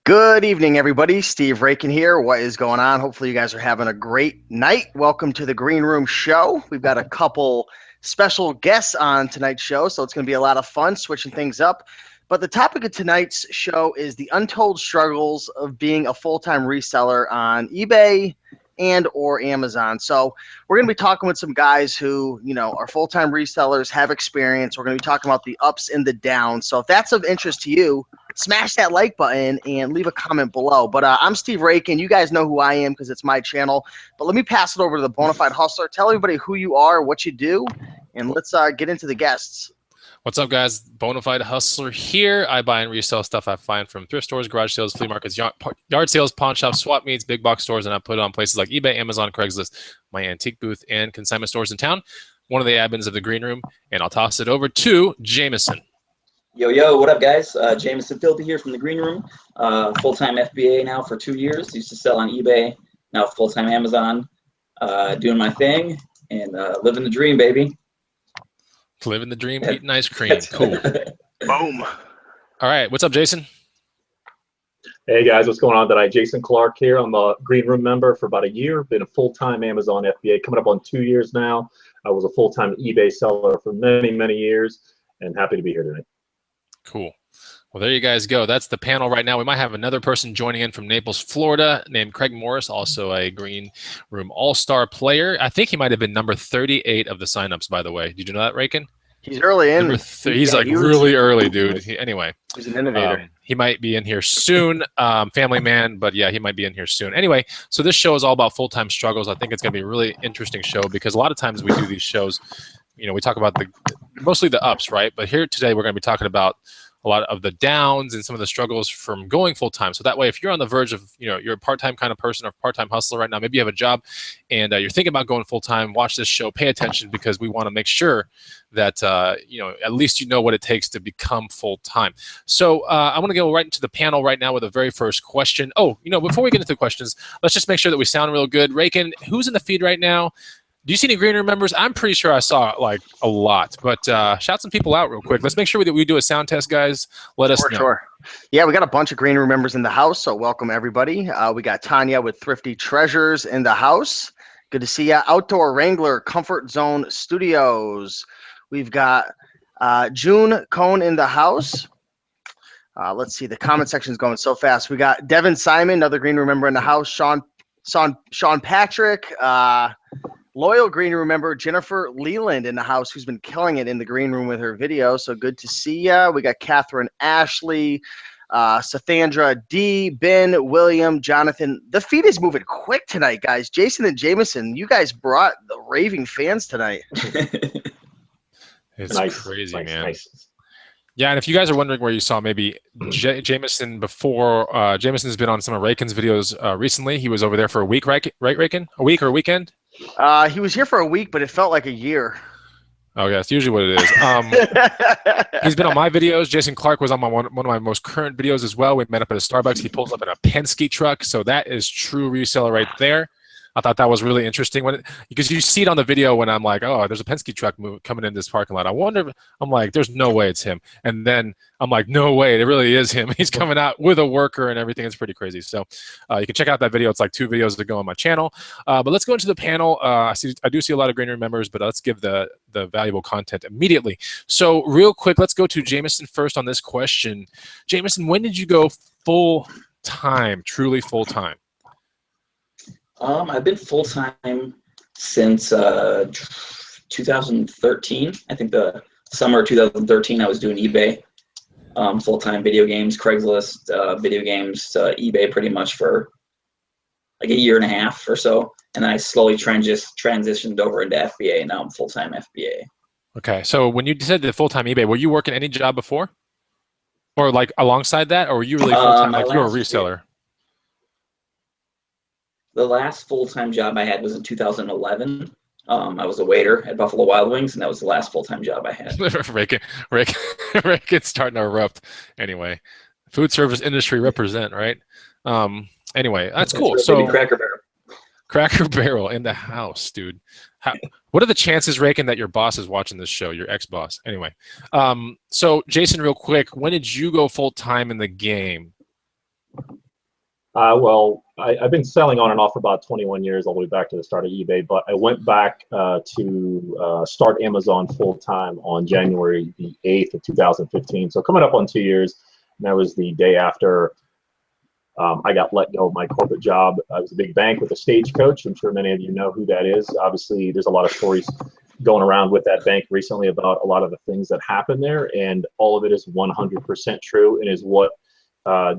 Good evening, everybody. Steve Raiken here. What is going on? Hopefully, you guys are having a great night. Welcome to the Green Room Show. We've got a couple special guests on tonight's show, so it's going to be a lot of fun switching things up. But the topic of tonight's show is the untold struggles of being a full-time reseller on eBay and or Amazon. So we're going to be talking with some guys who, are full-time resellers, have experience. We're going to be talking about the ups and the downs. So if that's of interest to you, smash that like button and leave a comment below. But I'm Steve Raiken. You guys know who I am because it's my channel. But let me pass it over to the Bonafide Hustler. Tell everybody who you are, what you do, and let's get into the guests. What's up, guys? Bonafide Hustler here. I buy and resell stuff I find from thrift stores, garage sales, flea markets, yard sales, pawn shops, swap meets, big box stores, and I put it on places like eBay, Amazon, Craigslist, my antique booth, and consignment stores in town. One of the admins of the Green Room, and I'll toss it over to Jameson. Yo, what up, guys? Jameson Filthy here from the Green Room. Full-time FBA now for 2 years. Used to sell on eBay. Now full-time Amazon. Doing my thing and living the dream, baby. Living the dream, eating ice cream. Cool. Boom. All right, what's up, Jason? Hey guys, what's going on tonight? Jason Clark here. I'm a Green Room member for about a year. Been a full-time Amazon FBA, coming up on 2 years now. I was a full-time eBay seller for many years, and happy to be here tonight. Cool. Well, there you guys go. That's the panel right now. We might have another person joining in from Naples, Florida, named Craig Morris, also a Green Room All-Star player. I think he might have been number 38 of the signups, by the way. Did you know that, Raiken? He's early in. He's like really early, dude. Anyway. He's an innovator. He might be in here soon. Family man, but yeah, he might be in here soon. Anyway, so this show is all about full-time struggles. I think it's going to be a really interesting show because a lot of times we do these shows, we talk about mostly the ups, right? But here today we're going to be talking about a lot of the downs and some of the struggles from going full-time. So that way, if you're on the verge of, you're a part-time kind of person or part-time hustler right now, maybe you have a job and you're thinking about going full-time, watch this show, pay attention because we want to make sure that, at least you know what it takes to become full-time. So I want to go right into the panel right now with the very first question. Oh, before we get into the questions, let's just make sure that we sound real good. Raiken, who's in the feed right now? Do you see any Green Room members? I'm pretty sure I saw like a lot, but shout some people out real quick. Let's make sure that we do a sound test, guys. Let us know. Sure. Yeah, we got a bunch of Green Room members in the house, so welcome everybody. We got Tanya with Thrifty Treasures in the house. Good to see ya. Outdoor Wrangler, Comfort Zone Studios. We've got June Cohn in the house. Let's see, the comment section is going so fast. We got Devin Simon, another Green Room member in the house. Sean Patrick. Loyal Green Room member Jennifer Leland in the house, who's been killing it in the Green Room with her video. So good to see ya. We got Catherine Ashley, Sathandra D, Ben, William, Jonathan. The feed is moving quick tonight, guys. Jason and Jameson, you guys brought the raving fans tonight. It's crazy, man. Nice. Yeah, and if you guys are wondering where you saw maybe Jameson before, Jameson's been on some of Raiken's videos recently. He was over there for a week, right, Raiken? A week or a weekend? He was here for a week, but it felt like a year. Oh, yeah, that's usually what it is. He's been on my videos. Jason Clark was on one of my most current videos as well. We met up at a Starbucks. He pulls up in a Penske truck, so that is true reseller right there. I thought that was really interesting because you see it on the video when I'm like, oh, there's a Penske truck coming in this parking lot. I'm like, there's no way it's him. And then I'm like, no way, it really is him. He's coming out with a worker and everything. It's pretty crazy. So you can check out that video. It's like 2 videos that go on my channel. But let's go into the panel. I do see a lot of Green Room members, but let's give the valuable content immediately. So real quick, let's go to Jameson first on this question. Jameson, when did you go full-time, truly full-time? I've been full-time since 2013. I think the summer of 2013 I was doing eBay, full-time video games, Craigslist, video games, eBay pretty much for like a year and a half or so. And then I slowly transitioned over into FBA, and now I'm full-time FBA. Okay, so when you said the full-time eBay, were you working any job before? Or like alongside that, or were you really full-time, like you were a reseller? The last full-time job I had was in 2011. I was a waiter at Buffalo Wild Wings, and that was the last full-time job I had. Raiken's starting to erupt. Anyway, food service industry represent, right? Anyway, that's cool. So Cracker Barrel. Cracker Barrel in the house, dude. What are the chances, Raiken, that your boss is watching this show, your ex-boss? Anyway, so Jason, real quick, when did you go full-time in the game? Well, I've been selling on and off for about 21 years, all the way back to the start of eBay. But I went back to start Amazon full time on January the 8th of 2015. So coming up on 2 years, and that was the day after I got let go of my corporate job. I was a big bank with a Stagecoach. I'm sure many of you know who that is. Obviously, there's a lot of stories going around with that bank recently about a lot of the things that happened there, and all of it is 100% true and is what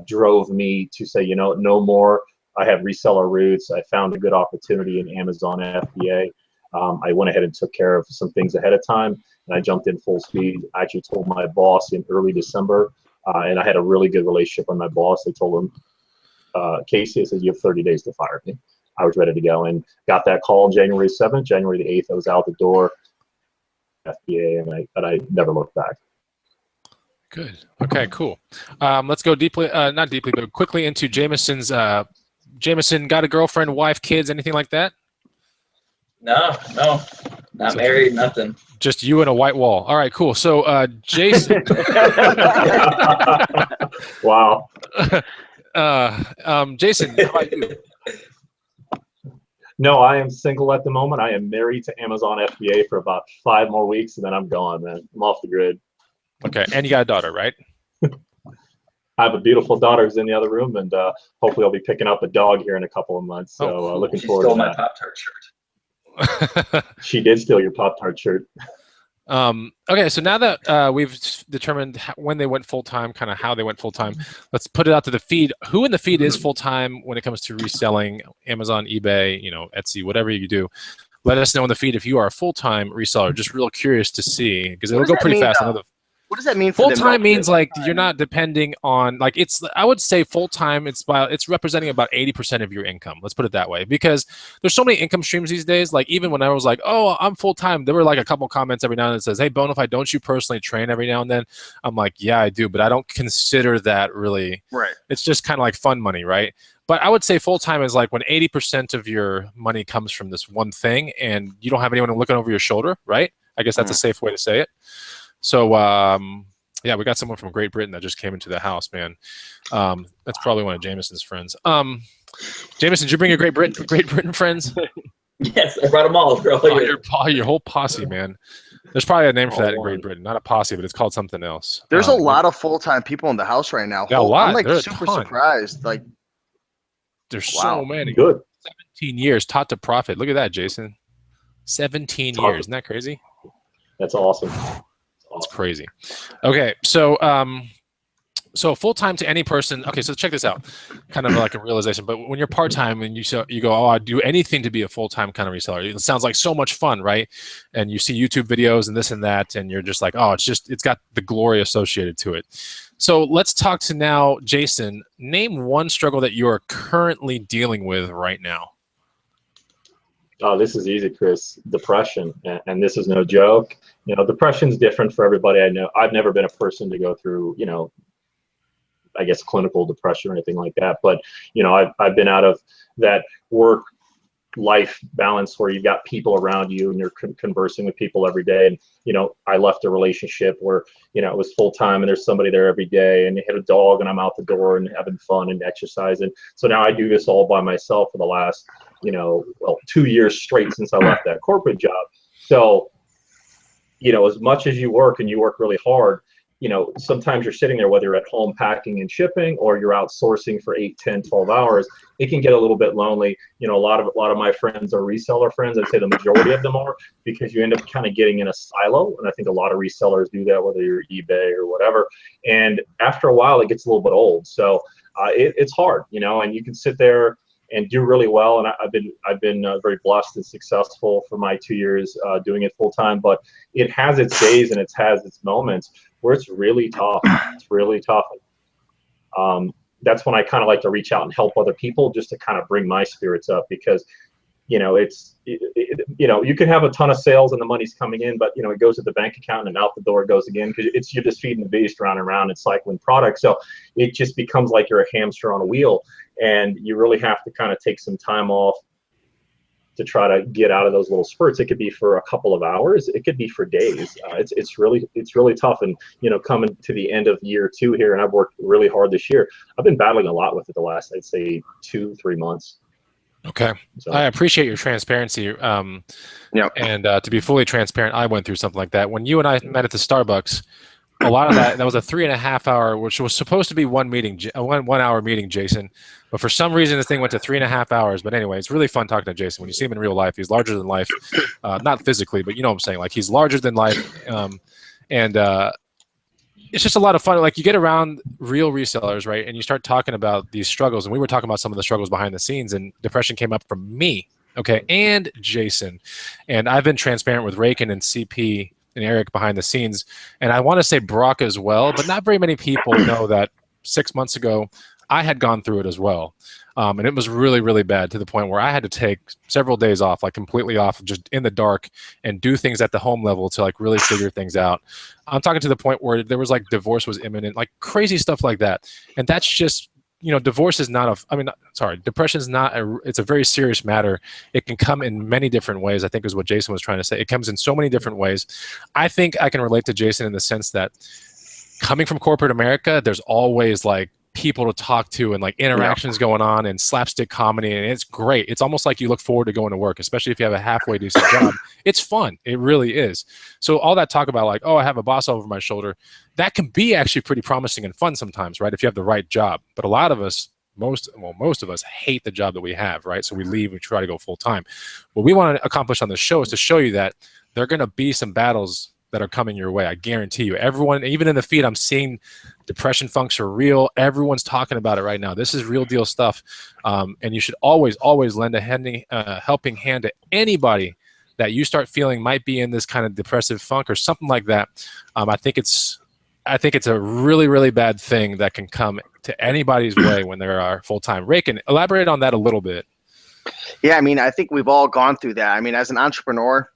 drove me to say, you know, no more. I have reseller roots. I found a good opportunity in Amazon FBA. I went ahead and took care of some things ahead of time, and I jumped in full speed. I actually told my boss in early December, and I had a really good relationship with my boss. I told him, Casey, I said, you have 30 days to fire me. I was ready to go, and got that call on January 7th. January the 8th, I was out the door, FBA, and I never looked back. Good. Okay, cool. Let's go deeply, not deeply, but quickly into Jameson's. Jameson, got a girlfriend, wife, kids, anything like that? No, not So married, nothing. Just you and a white wall. All right, cool. So Jason. Wow. Jason, how about you? No, I am single at the moment. I am married to Amazon FBA for about 5 more weeks, and then I'm gone, man. I'm off the grid. Okay, and you got a daughter, right? I have a beautiful daughter who's in the other room, and hopefully I'll be picking up a dog here in a couple of months. So cool. looking She forward stole to my that. Pop-Tart shirt. She did steal your Pop-Tart shirt. Okay, so now that we've determined when they went full-time, kind of how they went full-time, let's put it out to the feed. Who in the feed is full-time when it comes to reselling, Amazon, eBay, you know, Etsy, whatever you do? Let us know in the feed if you are a full-time reseller. Just real curious to see, because it'll go pretty fast. What does that mean for them? Full-time means like you're not depending on, like, it's, I would say full-time, it's representing about 80% of your income. Let's put it that way, because there's so many income streams these days. Like, even when I was like, oh, I'm full-time, there were like a couple comments every now and then that says, hey, Bonafide, don't you personally train every now and then? I'm like, yeah, I do, but I don't consider that really. Right. It's just kind of like fun money, right? But I would say full-time is like when 80% of your money comes from this one thing and you don't have anyone looking over your shoulder, right? I guess that's a safe way to say it. So, yeah, we got someone from Great Britain that just came into the house, man. That's probably one of Jameson's friends. Jameson, did you bring your Great Britain friends? Yes, I brought them all. Your whole posse, man. There's probably a name for that in Great Britain. Not a posse, but it's called something else. There's a lot of full-time people in the house right now. Yeah, a lot. I'm like There's super surprised. Like, there's so many. Good. 17 years taught to profit. Look at that, Jason. 17 years. Isn't that crazy? That's awesome. It's crazy. Okay, so so full-time to any person. Okay, so check this out. Kind of like a realization. But when you're part-time and you go, oh, I'd do anything to be a full-time kind of reseller. It sounds like so much fun, right? And you see YouTube videos and this and that, and you're just like, oh, it's got the glory associated to it. So let's talk to now, Jason. Name one struggle that you are currently dealing with right now. Oh, this is easy, Chris. Depression, and this is no joke. You know, depression's different for everybody. I know I've never been a person to go through, you know, I guess clinical depression or anything like that. But, you know, I've been out of that work life balance where you've got people around you and you're conversing with people every day. And, you know, I left a relationship where, you know, it was full time and there's somebody there every day and they had a dog and I'm out the door and having fun and exercising. So now I do this all by myself for the last, you know, well, 2 years straight since I left that corporate job. So, you know, as much as you work and you work really hard, you know, sometimes you're sitting there, whether you're at home packing and shipping or you're outsourcing for 8, 10, 12 hours, it can get a little bit lonely. You know, a lot of my friends are reseller friends. I'd say the majority of them are, because you end up kind of getting in a silo. And I think a lot of resellers do that, whether you're eBay or whatever. And after a while, it gets a little bit old. So it's hard, you know, and you can sit there and do really well. And I've been very blessed and successful for my 2 years doing it full time. But it has its days and it has its moments where it's really tough. It's really tough. That's when I kind of like to reach out and help other people just to kind of bring my spirits up, because, you know, you know, you can have a ton of sales and the money's coming in, but, you know, it goes to the bank account and out the door it goes again, because you're just feeding the beast round and round and cycling products. So it just becomes like you're a hamster on a wheel, and you really have to kind of take some time off to try to get out of those little spurts. It could be for a couple of hours. It could be for days. It's really tough. And, you know, coming to the end of year 2 here, and I've worked really hard this year, I've been battling a lot with it the last, I'd say, 2-3 months. Okay. So I appreciate your transparency. And to be fully transparent, I went through something like that. When you and I met at the Starbucks, a lot of that was a 3.5 hour, which was supposed to be one hour meeting, Jason. But for some reason, this thing went to 3.5 hours. But anyway, it's really fun talking to Jason. When you see him in real life, he's larger than life. Not physically, but you know what I'm saying. Like, he's larger than life. It's just a lot of fun. Like, you get around real resellers, right? And you start talking about these struggles. And we were talking about some of the struggles behind the scenes, and depression came up from me, okay, and Jason. And I've been transparent with Raiken and CP and Eric behind the scenes. And I want to say Brock as well, but not very many people know that 6 months ago, I had gone through it as well. And it was really, really bad, to the point where I had to take several days off, like completely off, just in the dark, and do things at the home level to like really figure things out. I'm talking to the point where there was like divorce was imminent, like crazy stuff like that. And that's just, you know, divorce is not depression is not it's a very serious matter. It can come in many different ways, I think is what Jason was trying to say. It comes in so many different ways. I think I can relate to Jason in the sense that coming from corporate America, there's always like people to talk to and like interactions going on and slapstick comedy, and it's great. It's almost like you look forward to going to work, especially if you have a halfway decent job. It's fun. It really is. So all that talk about like, oh, I have a boss over my shoulder, that can be actually pretty promising and fun sometimes, right? If you have the right job. But a lot of us, most of us hate the job that we have, right? So we leave, we try to go full time. What we want to accomplish on this show is to show you that there are going to be some battles that are coming your way. I guarantee you. Everyone, even in the feed, I'm seeing depression funks are real. Everyone's talking about it right now. This is real deal stuff. And you should always lend a helping hand to anybody that you start feeling might be in this kind of depressive funk or something like that. I think it's a really, really bad thing that can come to anybody's way when they are full-time. Raiken, elaborate on that a little bit. Yeah, I mean, I think we've all gone through that. I mean, as an entrepreneur,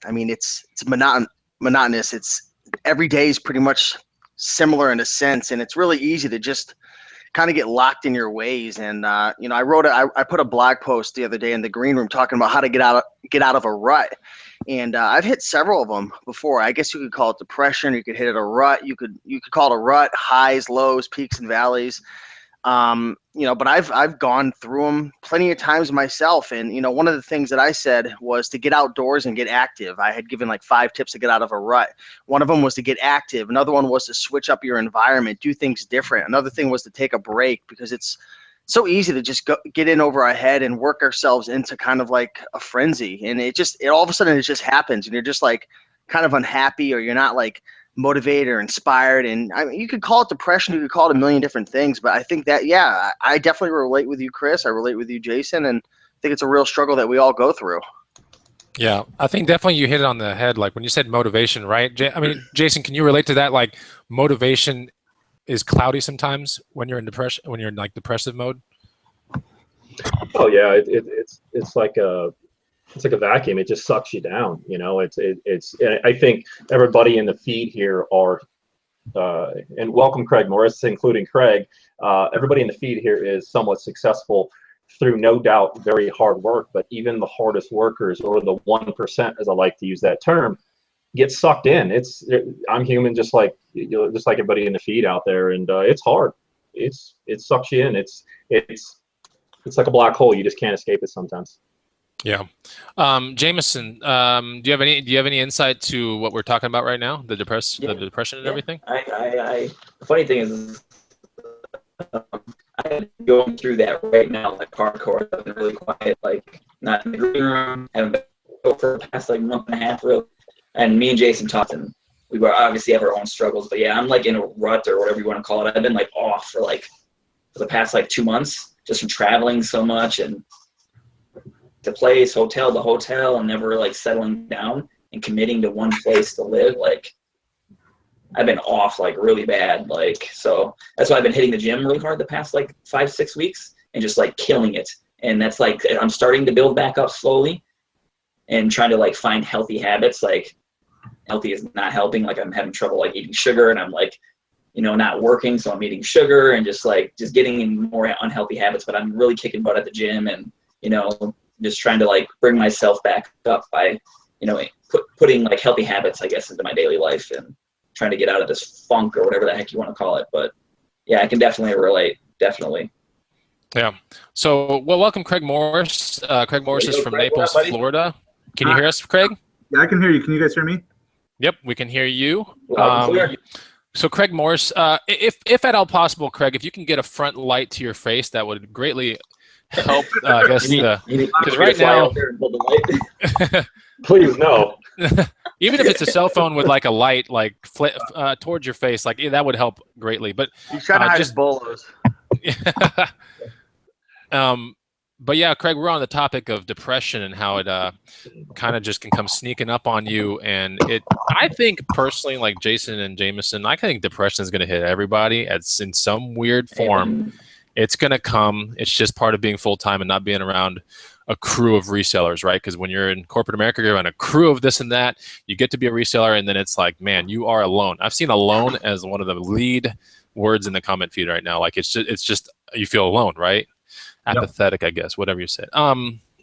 I mean, it's monotonous. It's every day is pretty much similar in a sense, and it's really easy to just kind of get locked in your ways. And you know, I put a blog post the other day in the green room talking about how to get out of a rut. And I've hit several of them before. I guess you could call it depression. You could hit it a rut. You could call it a rut, highs, lows, peaks, and valleys. You know, but I've gone through them plenty of times myself. And, you know, one of the things that I said was to get outdoors and get active. I had given like 5 tips to get out of a rut. One of them was to get active. Another one was to switch up your environment, do things different. Another thing was to take a break, because it's so easy to just get in over our head and work ourselves into kind of like a frenzy. And it all of a sudden it just happens, and you're just like kind of unhappy, or you're not like motivated or inspired. And I mean, you could call it depression, you could call it a million different things, but I think that, yeah, I definitely relate with you, Chris. I relate with you, Jason, and I think it's a real struggle that we all go through. Yeah, I think definitely you hit it on the head. Like when you said motivation, right? I mean, Jason, can you relate to that? Like, motivation is cloudy sometimes when you're in depression, when you're in like depressive mode. Oh yeah, it's like a vacuum. It just sucks you down. You know, it's. I think everybody in the feed here are, and welcome Craig Morris, including Craig. Everybody in the feed here is somewhat successful through, no doubt, very hard work. But even the hardest workers, or the 1%, as I like to use that term, get sucked in. I'm human, just like everybody in the feed out there, and it's hard. It sucks you in. It's like a black hole. You just can't escape it sometimes. Yeah. Jameson, do you have any insight to what we're talking about right now? The depression and everything? The funny thing is, I'm going through that right now, like hardcore. I've been really quiet, like not in the green room. Haven't been for the past like month and a half, really. And me and Jason talked, and we obviously have our own struggles. But yeah, I'm like in a rut, or whatever you want to call it. I've been like off for the past like 2 months, just from traveling so much, and the place, hotel to hotel, and never like settling down and committing to one place to live. Like, I've been off like really bad. Like, so that's why I've been hitting the gym really hard the past like 5-6 weeks, and just like killing it. And that's like, I'm starting to build back up slowly and trying to like find healthy habits. Like, healthy is not helping. Like, I'm having trouble like eating sugar, and I'm like, you know, not working, so I'm eating sugar and just getting in more unhealthy habits. But I'm really kicking butt at the gym, and, you know, just trying to like bring myself back up by, putting like healthy habits, I guess, into my daily life and trying to get out of this funk or whatever the heck you want to call it. But yeah, I can definitely relate. Definitely. Yeah. So, well, welcome, Craig Morris. Craig Morris is from Naples, Florida. Can you hear us, Craig? Yeah, I can hear you. Can you guys hear me? Yep, we can hear you. Clear. So, Craig Morris, if at all possible, Craig, if you can get a front light to your face, that would greatly help. I guess because right now, Please no. even if it's a cell phone with like a light like towards your face, like that would help greatly. But He's trying to hide his bolos. But yeah, Craig, we're on the topic of depression and how it kind of just can come sneaking up on you. And I think personally, like Jason and Jameson, I think depression is going to hit everybody in some weird form. It's going to come. It's just part of being full-time and not being around a crew of resellers, right? Because when you're in corporate America, you're on a crew of this and that. You get to be a reseller, and then it's like, man, you are alone. I've seen alone as one of the lead words in the comment feed right now. Like it's just you feel alone, right? Apathetic, I guess, whatever you said.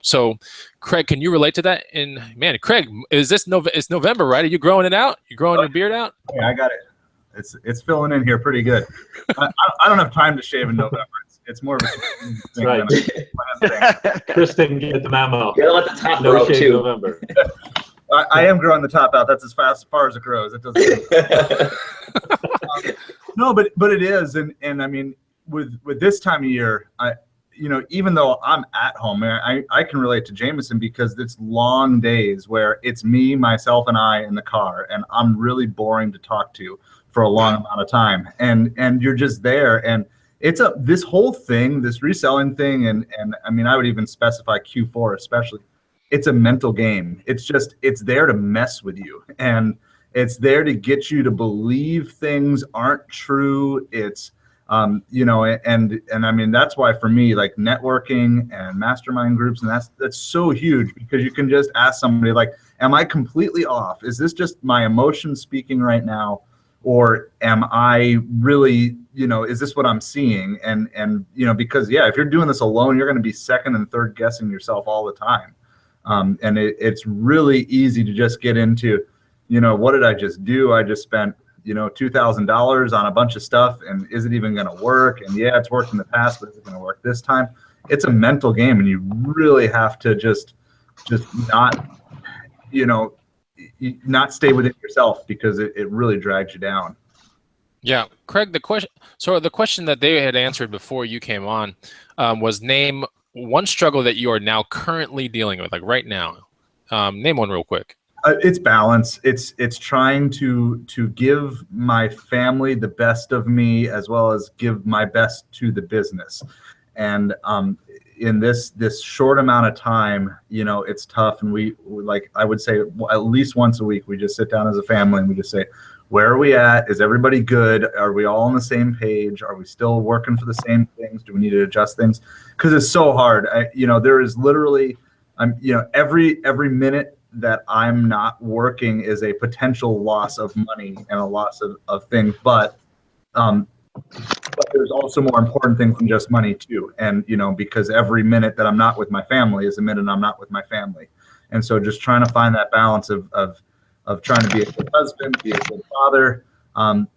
So, Craig, can you relate to that? And man, Craig, it's November, right? Are you growing it out? You growing your beard out? Yeah, I got it. It's filling in here pretty good. I don't have time to shave in November. It's more of a thing. Right. Chris didn't get the memo. You gotta let the top No grow shave too. November. I am growing the top out. That's as far as it grows. It doesn't. No, but it is, and I mean, with this time of year, even though I'm at home, I can relate to Jameson because it's long days where it's me, myself, and I in the car, and I'm really boring to talk to for a long amount of time, and you're just there, and it's this whole thing, this reselling thing, and I mean, I would even specify Q4 especially. It's a mental game. It's there to mess with you, and it's there to get you to believe things aren't true. It's and I mean, that's why for me, like networking and mastermind groups, and that's so huge because you can just ask somebody like, am I completely off? Is this just my emotions speaking right now? Or am I really, is this what I'm seeing? And because if you're doing this alone, you're going to be second and third guessing yourself all the time. And it's really easy to just get into, what did I just do? I just spent, $2,000 on a bunch of stuff, and is it even going to work? And yeah, it's worked in the past, but is it going to work this time? It's a mental game, and you really have to just not, not stay within yourself because it really drags you down. Yeah, Craig, the question that they had answered before you came on was name one struggle that you are now currently dealing with, like right now. Name one real quick. It's balance. It's trying to give my family the best of me as well as give my best to the business. And in this short amount of time, it's tough. And we like, I would say at least once a week, we just sit down as a family and we just say, where are we at? Is everybody good? Are we all on the same page? Are we still working for the same things? Do we need to adjust things? Because it's so hard. There is literally, every minute that I'm not working is a potential loss of money and a loss of things. But there's also more important things than just money too. And, because every minute that I'm not with my family is a minute I'm not with my family. And so just trying to find that balance of trying to be a good husband, be a good father,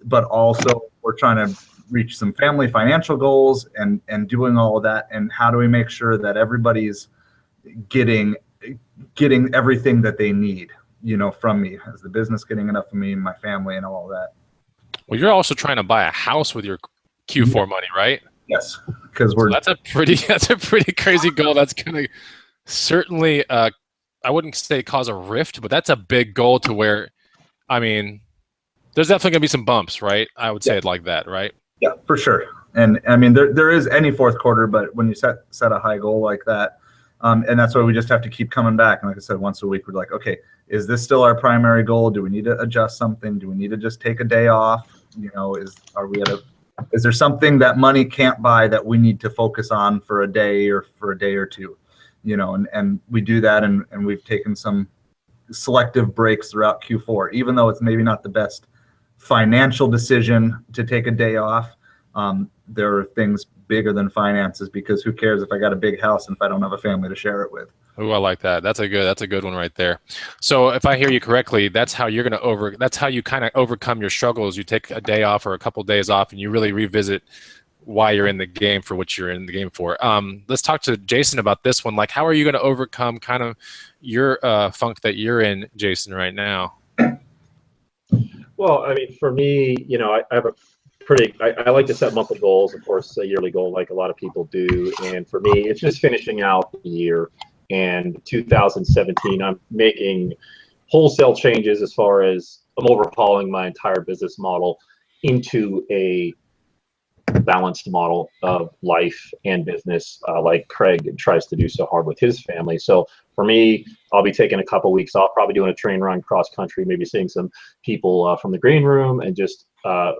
but also we're trying to reach some family financial goals and doing all of that. And how do we make sure that everybody's getting everything that they need, from me? Is the business getting enough from me and my family and all of that? Well, you're also trying to buy a house with your Q4 money, right? Yes, because that's a pretty crazy goal. That's gonna certainly I wouldn't say cause a rift, but that's a big goal to where, I mean, there's definitely gonna be some bumps, right? I would say it like that, right? Yeah, for sure. And I mean, there is any fourth quarter, but when you set a high goal like that, and that's why we just have to keep coming back. And like I said, once a week, we're like, okay, is this still our primary goal? Do we need to adjust something? Do we need to just take a day off? Is there something that money can't buy that we need to focus on for a day or two? And we do that, and we've taken some selective breaks throughout Q4, even though it's maybe not the best financial decision to take a day off. There are things bigger than finances, because who cares if I got a big house and if I don't have a family to share it with? Oh, I like that. That's a good one right there. So if I hear you correctly, that's how you kind of overcome your struggles. You take a day off or a couple days off, and you really revisit why you're in the game for what you're in the game for. Let's talk to Jason about this one. Like, how are you going to overcome kind of your funk that you're in, Jason, right now? Well, I mean, for me, I have a I like to set monthly goals, of course, a yearly goal like a lot of people do. And for me, it's just finishing out the year. And 2017, I'm making wholesale changes as far as I'm overhauling my entire business model into a balanced model of life and business, like Craig tries to do so hard with his family. So for me, I'll be taking a couple weeks off, probably doing a train run cross country, maybe seeing some people from the green room, and just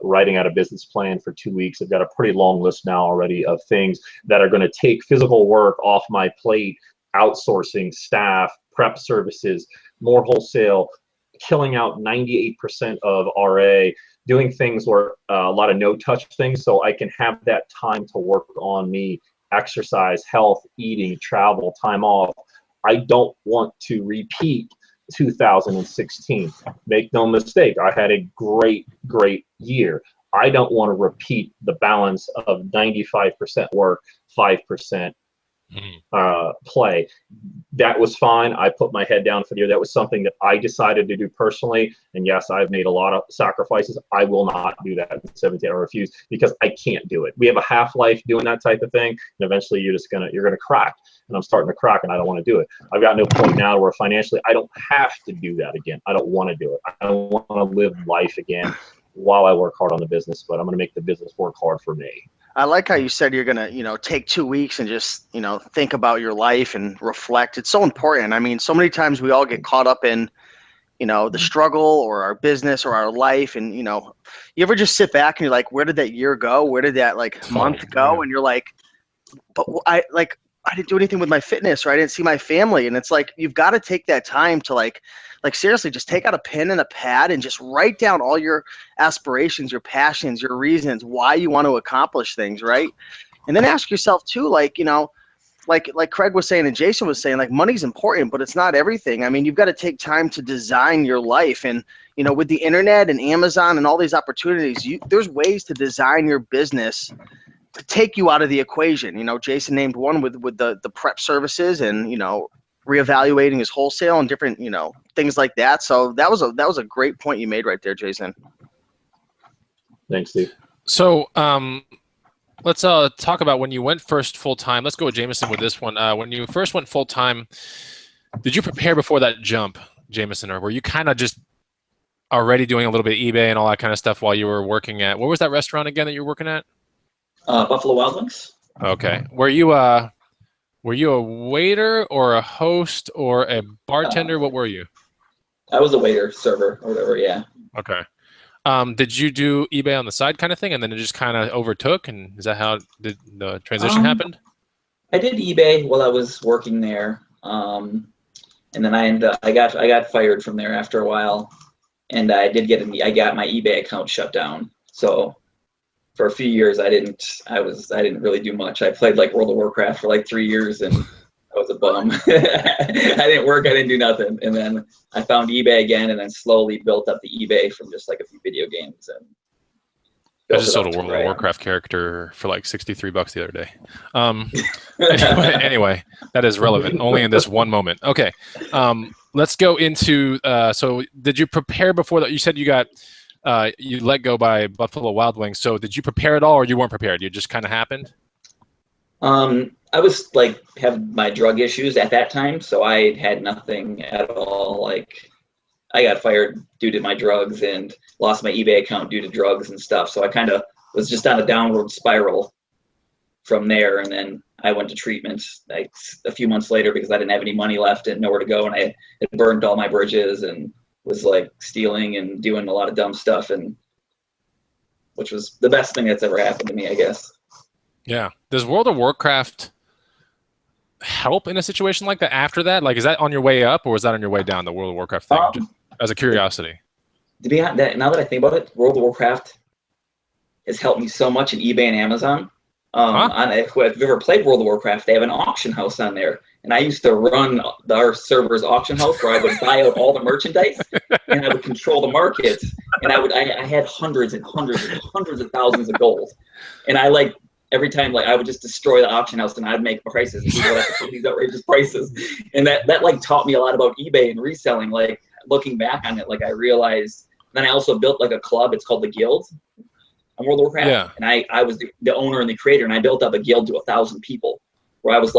writing out a business plan for 2 weeks. I've got a pretty long list now already of things that are going to take physical work off my plate, outsourcing staff, prep services, more wholesale, killing out 98% of RA, doing things where a lot of no-touch things, so I can have that time to work on me, exercise, health, eating, travel, time off. I don't want to repeat 2016. Make no mistake, I had a great year. I don't want to repeat the balance of 95% work, 5% play. That was fine. I put my head down for the year. That was something that I decided to do personally. And yes, I've made a lot of sacrifices. I will not do that in 17. I refuse, because I can't do it. We have a half-life doing that type of thing, and eventually you're gonna crack. And I'm starting to crack, and I don't want to do it. I've gotten to a point now where financially I don't have to do that again. I don't want to do it. I don't want to live life again while I work hard on the business, but I'm going to make the business work hard for me. I like how you said you're going to, take 2 weeks and just, think about your life and reflect. It's so important. I mean, so many times we all get caught up in, the struggle or our business or our life. And, you ever just sit back and you're like, where did that year go? Where did that month go? And you're like, but I didn't do anything with my fitness, or I didn't see my family. And it's like, you've got to take that time to like seriously, just take out a pen and a pad and just write down all your aspirations, your passions, your reasons why you want to accomplish things, right? And then ask yourself too, like Craig was saying and Jason was saying, like, money's important, but it's not everything. I mean, you've got to take time to design your life. And, with the internet and Amazon and all these opportunities, there's ways to design your business to take you out of the equation. Jason named one with the prep services and, reevaluating his wholesale and different, things like that. So that was a great point you made right there, Jason. Thanks, Steve. So let's talk about when you went first full time. Let's go with Jameson with this one. When you first went full time, did you prepare before that jump, Jameson, or were you kind of just already doing a little bit of eBay and all that kind of stuff while you were working at, what was that restaurant again that you were working at? Buffalo Wild Wings. Okay. Were you a waiter or a host or a bartender? What were you? I was a waiter, server, or whatever. Yeah. Okay. Did you do eBay on the side kind of thing, and then it just kind of overtook? And is that how the transition happened? I did eBay while I was working there, and then I got fired from there after a while, and I got my eBay account shut down. So for a few years, I didn't really do much. I played like World of Warcraft for like 3 years, and I was a bum. I didn't work. I didn't do nothing. And then I found eBay again, and then slowly built up the eBay from just like a few video games. And I just sold a World of Warcraft character for like $63 the other day. Anyway, that is relevant only in this one moment. Okay, let's go into. So, did you prepare before that? You said you got. You let go by Buffalo Wild Wings. So did you prepare at all, or you weren't prepared? You just kind of happened? I was like having my drug issues at that time, so I had nothing at all. Like, I got fired due to my drugs and lost my eBay account due to drugs and stuff. So I kind of was just on a downward spiral from there. And then I went to treatment like a few months later because I didn't have any money left and nowhere to go, and I had burned all my bridges and was like stealing and doing a lot of dumb stuff, and which was the best thing that's ever happened to me, I guess. Yeah. Does World of Warcraft help in a situation like that after that? Like, is that on your way up, or is that on your way down, the World of Warcraft thing? Just as a curiosity. To be honest, now that I think about it, World of Warcraft has helped me so much in eBay and Amazon. If you've ever played World of Warcraft, they have an auction house on there, And I used to run our server's auction house where I would buy out all the merchandise and I would control the market. And I had hundreds and hundreds and hundreds of thousands of gold. And every time I would just destroy the auction house and I'd make prices and people would have to put these outrageous prices. And that taught me a lot about eBay and reselling. Like looking back on it, I realized. Then I also built a club. It's called the Guild on World of Warcraft. Yeah. And I was the owner and the creator, and I built up a guild to 1,000 people, where I was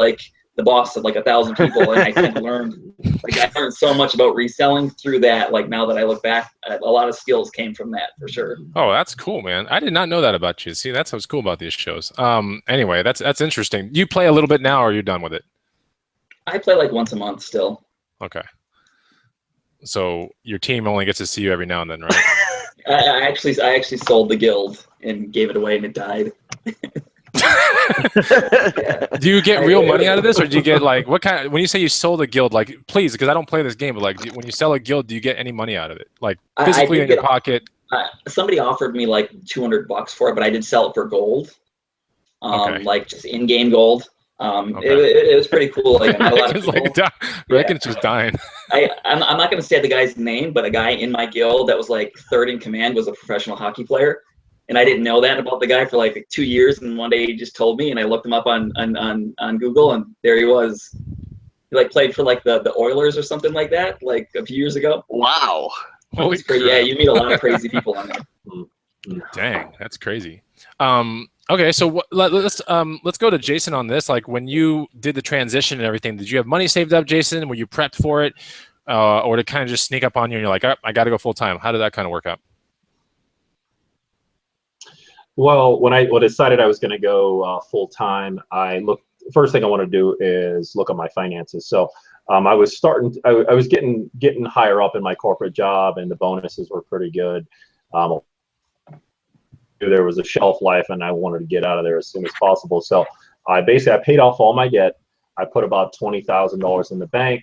the boss of 1,000 people, and I kind of learned I learned so much about reselling through that. Now that I look back, a lot of skills came from that for sure. Oh, that's cool, man. I did not know that about you. See, that's what's cool about these shows. Anyway, that's interesting. Do you play a little bit now, or are you done with it? I play once a month still. Okay. So your team only gets to see you every now and then, right? I actually sold the guild and gave it away, and it died. Do you get real money out of this, or do you get what kind? When you say you sold a guild, please, because I don't play this game, but when you sell a guild, do you get any money out of it, physically in your pocket? Somebody offered me $200 for it, but I did sell it for gold, okay. Just in-game gold. Okay. It was pretty cool. Not a lot of people. Raiken's just dying. I'm not going to say the guy's name, but a guy in my guild that was third in command was a professional hockey player. And I didn't know that about the guy for 2 years. And one day he just told me, and I looked him up on Google, and there he was. He played for the Oilers or something like that, a few years ago. Wow. Holy crap. Yeah, you meet a lot of crazy people on there. Dang, that's crazy. Okay, so let's go to Jason on this. When you did the transition and everything, did you have money saved up, Jason? Were you prepped for it, or did it kind of just sneak up on you and you're like, oh, I got to go full time? How did that kind of work out? Well, when I decided I was going to go full time, first thing I want to do is look at my finances. So I was getting higher up in my corporate job, and the bonuses were pretty good. There was a shelf life, and I wanted to get out of there as soon as possible. So I paid off all my debt. I put about $20,000 in the bank.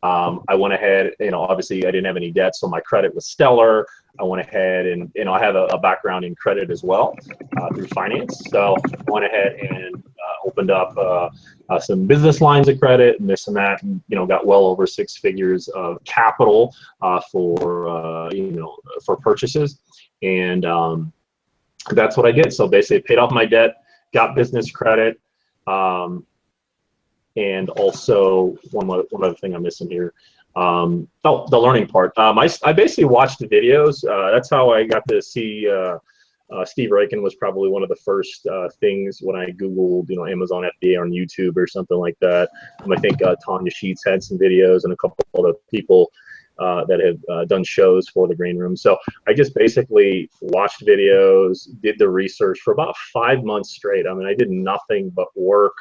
I went ahead, obviously I didn't have any debt, so my credit was stellar. I went ahead and, I have a background in credit as well through finance. So I went ahead and opened up some business lines of credit and this and that, and, got well over 6 figures of capital for purchases. And that's what I did. So basically paid off my debt, got business credit, and also one other thing I'm missing here. The learning part. I basically watched the videos. That's how I got to see Steve Raiken. Was probably one of the first things when I Googled, Amazon FBA on YouTube or something like that. I think Tanya Sheets had some videos, and a couple other people that have done shows for the Green Room. So I just basically watched videos, did the research for about 5 months straight. I mean, I did nothing but work,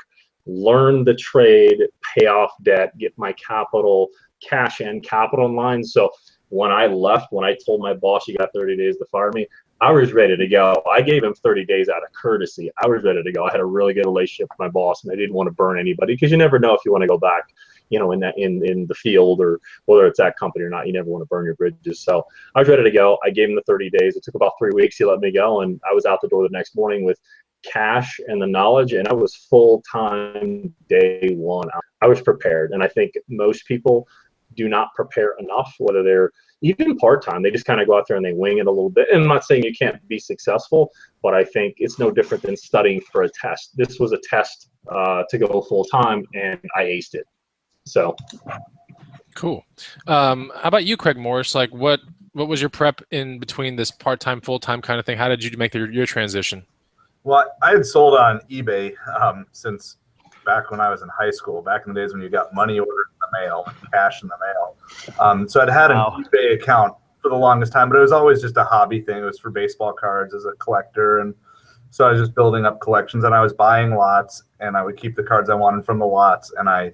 learn the trade, pay off debt, get my capital, cash and capital in line. So when I left, when I told my boss, you got 30 days to fire me, I was ready to go. I gave him 30 days out of courtesy. I was ready to go. I had a really good relationship with my boss, and I didn't want to burn anybody, because you never know if you want to go back, in the field, or whether it's that company or not. You never want to burn your bridges. So I was ready to go. I gave him the 30 days. It took about 3 weeks. He let me go, and I was out the door the next morning with cash and the knowledge, and I was full-time day one. I was prepared, and I think most people do not prepare enough, whether they're even part-time. They just kind of go out there and they wing it a little bit. And I'm not saying you can't be successful, but I think it's no different than studying for a test. This was a test to go full-time, and I aced it. So cool. How about you, Craig Morris? What was your prep in between this part-time, full-time kind of thing? How did you make your transition? Well, I had sold on eBay since back when I was in high school, back in the days when you got money ordered in the mail and cash in the mail. So I'd had an eBay account for the longest time, but it was always just a hobby thing. It was for baseball cards as a collector. And so I was just building up collections, and I was buying lots, and I would keep the cards I wanted from the lots, and I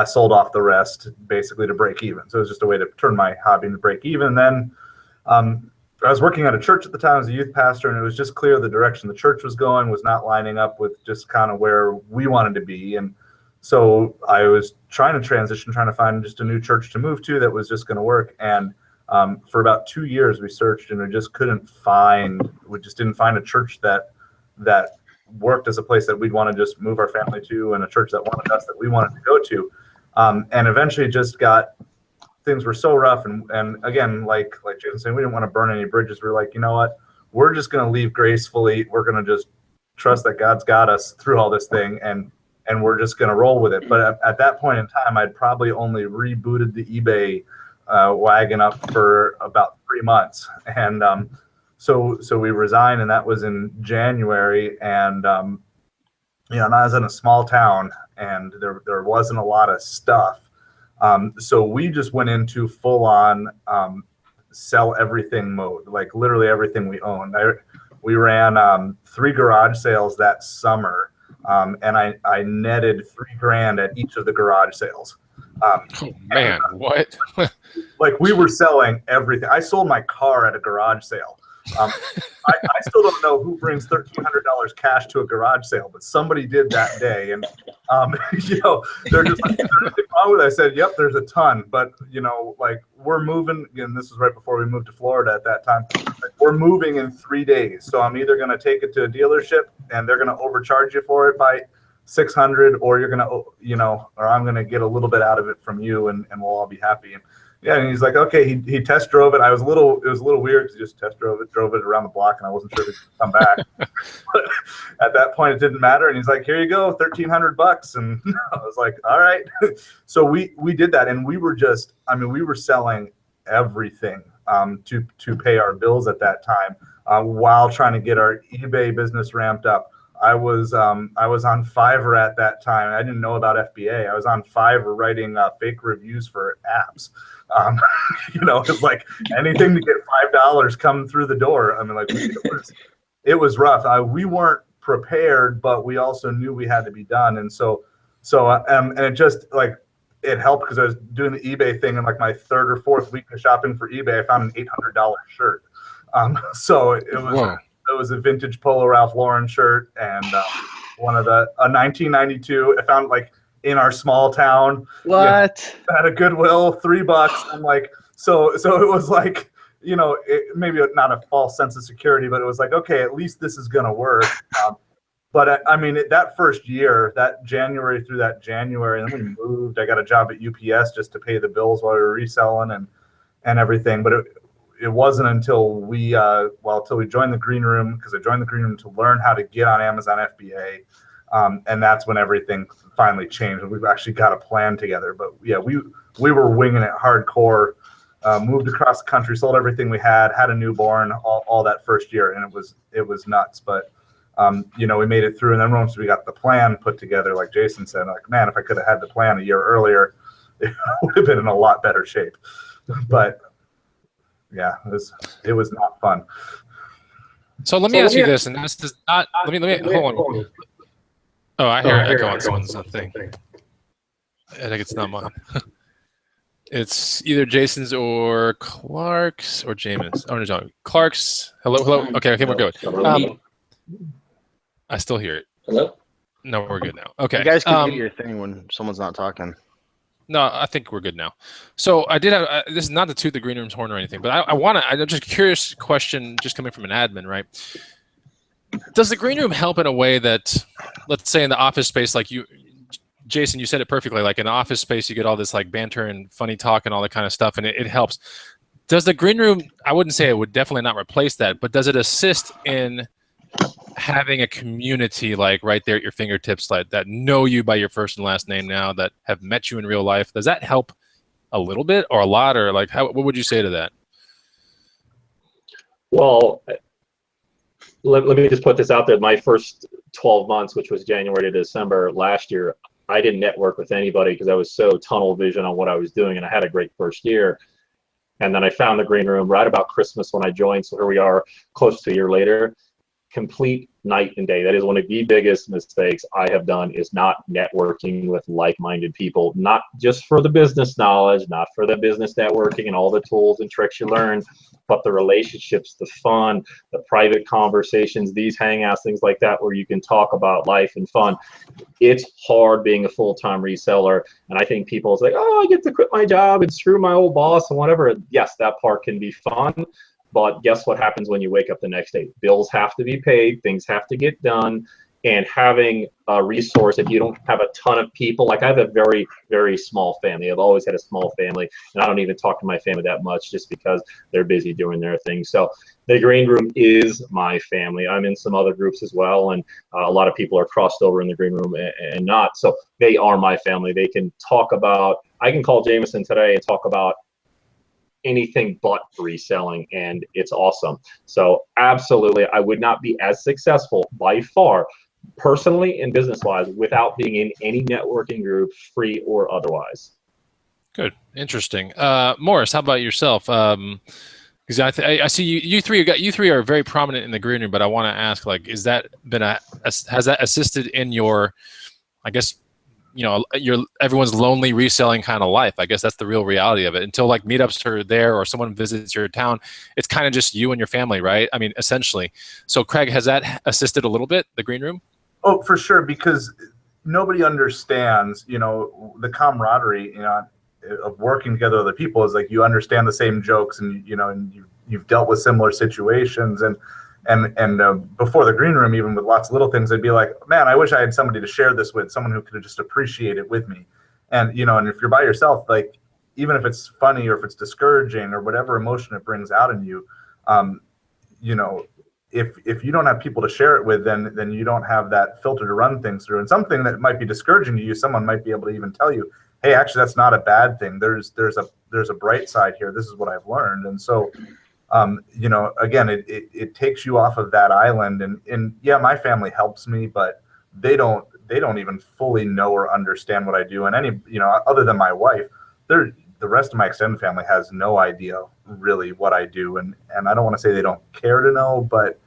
sold off the rest basically to break even. So it was just a way to turn my hobby into break even. And then I was working at a church at the time as a youth pastor, and it was just clear the direction the church was going was not lining up with just kind of where we wanted to be. And so I was trying to transition, trying to find just a new church to move to that was just going to work. And for about 2 years we searched, and we just didn't find a church that worked as a place that we'd want to just move our family to, and a church that wanted us, that we wanted to go to. And eventually things were so rough. And again, like Jason said, we didn't want to burn any bridges. We were like, you know what? We're just going to leave gracefully. We're going to just trust that God's got us through all this thing, and we're just going to roll with it. But at that point in time, I'd probably only rebooted the eBay wagon up for about 3 months. And so we resigned, and that was in January. And and I was in a small town, and there wasn't a lot of stuff. So we just went into full on sell everything mode, like literally everything we owned. We ran 3 garage sales that summer, and I netted $3,000 at each of the garage sales. Oh man, what? Like, we were selling everything. I sold my car at a garage sale. I still don't know who brings $1,300 cash to a garage sale, but somebody did that day. And they're just like, is there anything wrong with it? I said, yep, there's a ton, but like, we're moving, and this was right before we moved to Florida at that time. Like, we're moving in 3 days, so I'm either going to take it to a dealership and they're going to overcharge you for it by $600, or you're going to, or I'm going to get a little bit out of it from you, and we'll all be happy. And yeah, and he's like, okay, he test drove it. It was a little weird because he just drove it around the block, and I wasn't sure if he'd come back. But at that point, it didn't matter. And he's like, here you go, $1,300. And I was like, all right. So we did that, and we were selling everything to pay our bills at that time, while trying to get our eBay business ramped up. I was on Fiverr at that time. I didn't know about FBA. I was on Fiverr writing fake reviews for apps. It's like anything to get $5 coming through the door. I mean, like, it was rough. We weren't prepared, but we also knew we had to be done. And and it just, like, it helped because I was doing the eBay thing, and like my 3rd or 4th week of shopping for eBay, I found an $800 shirt. So it was. Whoa. It was a vintage Polo Ralph Lauren shirt, and a 1992. I found, like, in our small town. What? At a Goodwill, $3. I'm like, so it was like, maybe not a false sense of security, but it was like, okay, at least this is gonna work. But I mean, that first year, that January through that January, and then we moved. I got a job at UPS just to pay the bills while we were reselling and everything. But it wasn't until we joined the Green Room, because I joined the Green Room to learn how to get on Amazon FBA, and that's when everything finally changed. And we've actually got a plan together. But yeah, we were winging it hardcore. Moved across the country, sold everything we had a newborn, all that first year, and it was nuts. But we made it through. And then once we got the plan put together, like Jason said, like, man, if I could have had the plan a year earlier, it would have been in a lot better shape. But yeah, it was not fun. So let me ask you this, and this is not. Let me hold on. Oh, I hear echo on someone's thing. I think it's not mine. It's either Jason's or Clark's or Jamin's. Oh no, Clark's. Hello. Okay, we're good. I still hear it. Hello. No, we're good now. Okay. You guys can hear your thing when someone's not talking. No, I think we're good now. So I did have, this is not to toot the Green Room's horn or anything, but I'm just curious question, just coming from an admin, right? Does the Green Room help in a way that, let's say in the office space, like Jason, you said it perfectly, like in the office space, you get all this like banter and funny talk and all that kind of stuff, and it helps. Does the Green Room, I wouldn't say it would definitely not replace that, but does it assist in having a community like right there at your fingertips, like that know you by your first and last name now, that have met you in real life? Does that help a little bit or a lot, or like what would you say to that? Well, let me just put this out there. My first 12 months, which was January to December last year, I didn't network with anybody because I was so tunnel vision on what I was doing, and I had a great first year. And then I found the Green Room right about Christmas when I joined, so here we are close to a year later. Complete night and day. That is one of the biggest mistakes I have done, is not networking with like-minded people, not just for the business knowledge, not for the business networking and all the tools and tricks you learn, but the relationships, the fun, the private conversations, these hangouts, things like that, where you can talk about life and fun. It's hard being a full-time reseller, and I think people say, oh, I get to quit my job and screw my old boss and whatever. Yes, that part can be fun. But guess what happens when you wake up the next day? Bills have to be paid. Things have to get done. And having a resource, if you don't have a ton of people, like I have a very, very small family. I've always had a small family, and I don't even talk to my family that much just because they're busy doing their thing. So the green room is my family. I'm in some other groups as well, and a lot of people are crossed over in the green room and not. So they are my family. They can talk about, I can call Jameson today and talk about anything but reselling, and it's awesome. So absolutely, I would not be as successful by far, personally and business-wise, without being in any networking group, free or otherwise. Good, interesting. Morris, how about yourself? Because I see you three are very prominent in the green room, but I want to ask, like, has that assisted in your, I guess, everyone's lonely reselling kind of life? I guess that's the real reality of it. Until like meetups are there or someone visits your town, it's kind of just you and your family, right? I mean, essentially. So Craig, has that assisted a little bit, the green room? Oh, for sure, because nobody understands, the camaraderie, of working together with other people is like you understand the same jokes, and you've dealt with similar situations, and before the green room, even with lots of little things, I'd be like, man, I wish I had somebody to share this with, someone who could just appreciate it with me. And and if you're by yourself, like even if it's funny or if it's discouraging or whatever emotion it brings out in you, if you don't have people to share it with, then you don't have that filter to run things through. And something that might be discouraging to you, someone might be able to even tell you, hey, actually, that's not a bad thing. There's a bright side here. This is what I've learned. And so, again, it takes you off of that island. And yeah, my family helps me, but they don't even fully know or understand what I do. And other than my wife, the rest of my extended family has no idea really what I do. And I don't want to say they don't care to know, but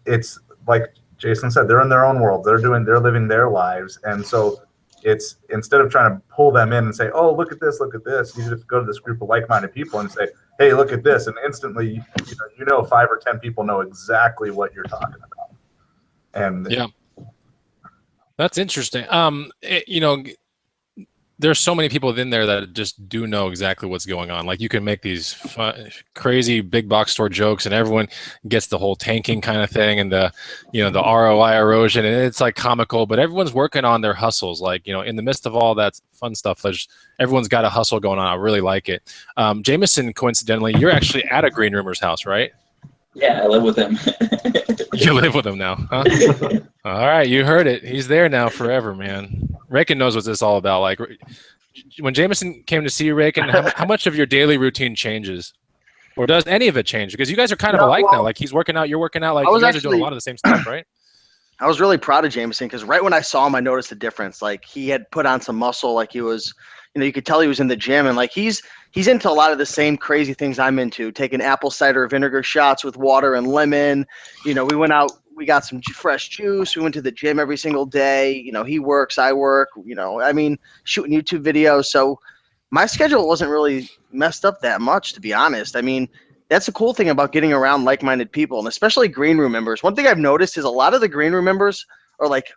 it's like Jason said, they're in their own world. They're living their lives. And so it's, instead of trying to pull them in and say, oh, look at this, you just go to this group of like-minded people and say, hey, look at this. And instantly, 5 or 10 people know exactly what you're talking about. And yeah, that's interesting. There's so many people in there that just do know exactly what's going on. Like you can make these fun, crazy big box store jokes, and everyone gets the whole tanking kind of thing and the ROI erosion, and it's like comical. But everyone's working on their hustles. Like in the midst of all that fun stuff, everyone's got a hustle going on. I really like it. Jameson, coincidentally, you're actually at a green roomer's house, right? Yeah, I live with him. You live with him now, huh? All right, you heard it. He's there now forever, man. Raiken knows what this is all about. Like when Jameson came to see you, Raiken, how much of your daily routine changes? Or does any of it change? Because you guys are kind of alike now. Like he's working out, you're working out. Like you guys are doing a lot of the same stuff, right? I was really proud of Jameson because right when I saw him, I noticed the difference. Like he had put on some muscle. Like he was, you could tell he was in the gym, and like he's into a lot of the same crazy things I'm into. Taking apple cider vinegar shots with water and lemon. We went out. We got some fresh juice. We went to the gym every single day. He works, I work. Shooting YouTube videos. So my schedule wasn't really messed up that much, to be honest. I mean, that's the cool thing about getting around like-minded people, and especially green room members. One thing I've noticed is a lot of the green room members are like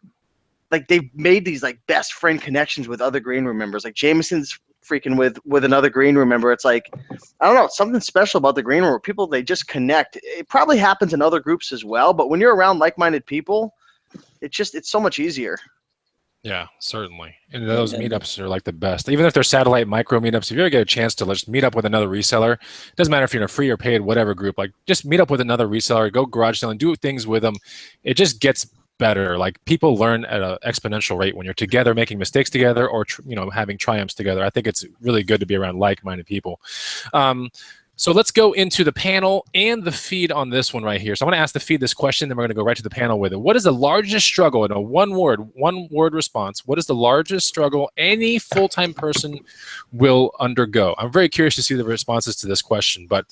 they've made these like best friend connections with other green room members. Like Jameson's freaking with another green room member. It's like, I don't know, something special about the green room where people, they just connect. It probably happens in other groups as well, but when you're around like-minded people, it's so much easier. Yeah, certainly. And those meetups are like the best. Even if they're satellite micro meetups, if you ever get a chance to just meet up with another reseller, it doesn't matter if you're in a free or paid, whatever group, like just meet up with another reseller, go garage selling, do things with them. It just gets better. Like people learn at an exponential rate when you're together, making mistakes together, or having triumphs together. I think it's really good to be around like-minded people. So let's go into the panel and the feed on this one right here. So I want to ask the feed this question, then we're going to go right to the panel with it. What is the largest struggle, in a one word response, what is the largest struggle any full-time person will undergo? I'm very curious to see the responses to this question, but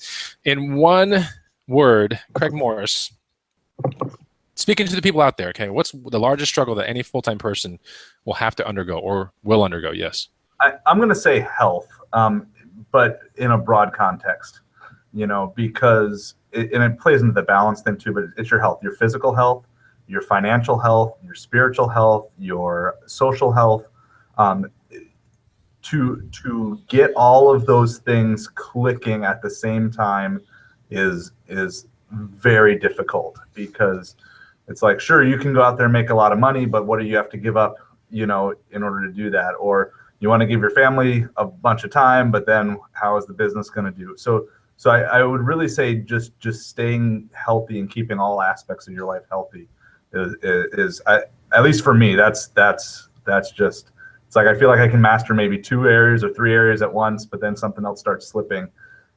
in one word, Craig Morris, speaking to the people out there, okay, what's the largest struggle that any full-time person will have to undergo or will undergo? Yes. I'm going to say health, but in a broad context, because it plays into the balance thing too, but it's your health, your physical health, your financial health, your spiritual health, your social health. To get all of those things clicking at the same time is very difficult, because it's like, sure, you can go out there and make a lot of money, but what do you have to give up, in order to do that? Or you want to give your family a bunch of time, but then how is the business going to do? So I would really say just staying healthy and keeping all aspects of your life healthy is at least for me, that's just, it's like, I feel like I can master maybe 2 areas or 3 areas at once, but then something else starts slipping,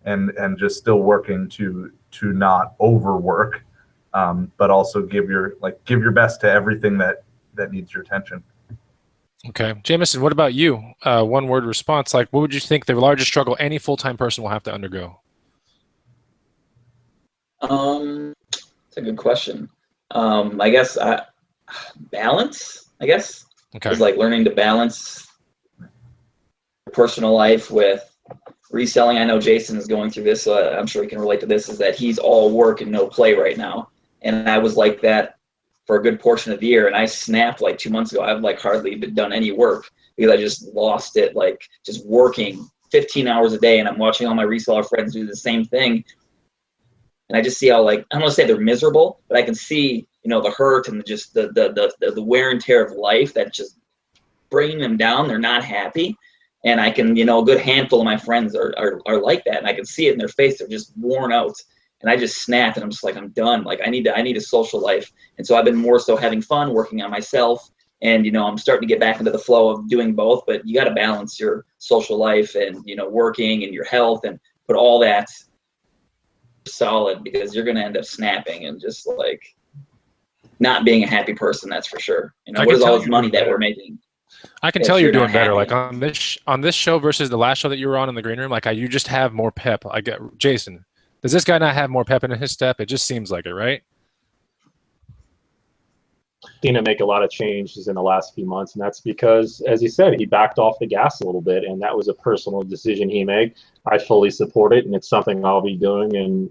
and just still working to not overwork, but also give your best to everything that needs your attention. Okay. Jameson, what about you? One word response, like, what would you think the largest struggle any full-time person will have to undergo? That's a good question. I guess balance, I guess. Okay. Is like learning to balance personal life with reselling. I know Jason is going through this, so I'm sure he can relate to this, is that he's all work and no play right now. And I was like that for a good portion of the year, and I snapped like 2 months ago. I've like hardly done any work because I just lost it, like just working 15 hours a day, and I'm watching all my reseller friends do the same thing. And I just see how, like, I don't want to say they're miserable, but I can see, the hurt and just the wear and tear of life that just bringing them down. They're not happy. And I can, a good handful of my friends are like that. And I can see it in their face. They're just worn out. And I just snapped, and I'm just like, I'm done. Like, I need a social life. And so I've been more so having fun, working on myself. And, I'm starting to get back into the flow of doing both, but you got to balance your social life and, working and your health, and put all that solid, because you're going to end up snapping and just like not being a happy person. That's for sure. What is all this money that we're making? I can tell you're doing better. Like on this show versus the last show that you were on in the green room, like you just have more pep. I get Jason. Does this guy not have more pep in his step? It just seems like it, right? Seen him make a lot of changes in the last few months, and that's because, as he said, he backed off the gas a little bit, and that was a personal decision he made. I fully support it, and it's something I'll be doing in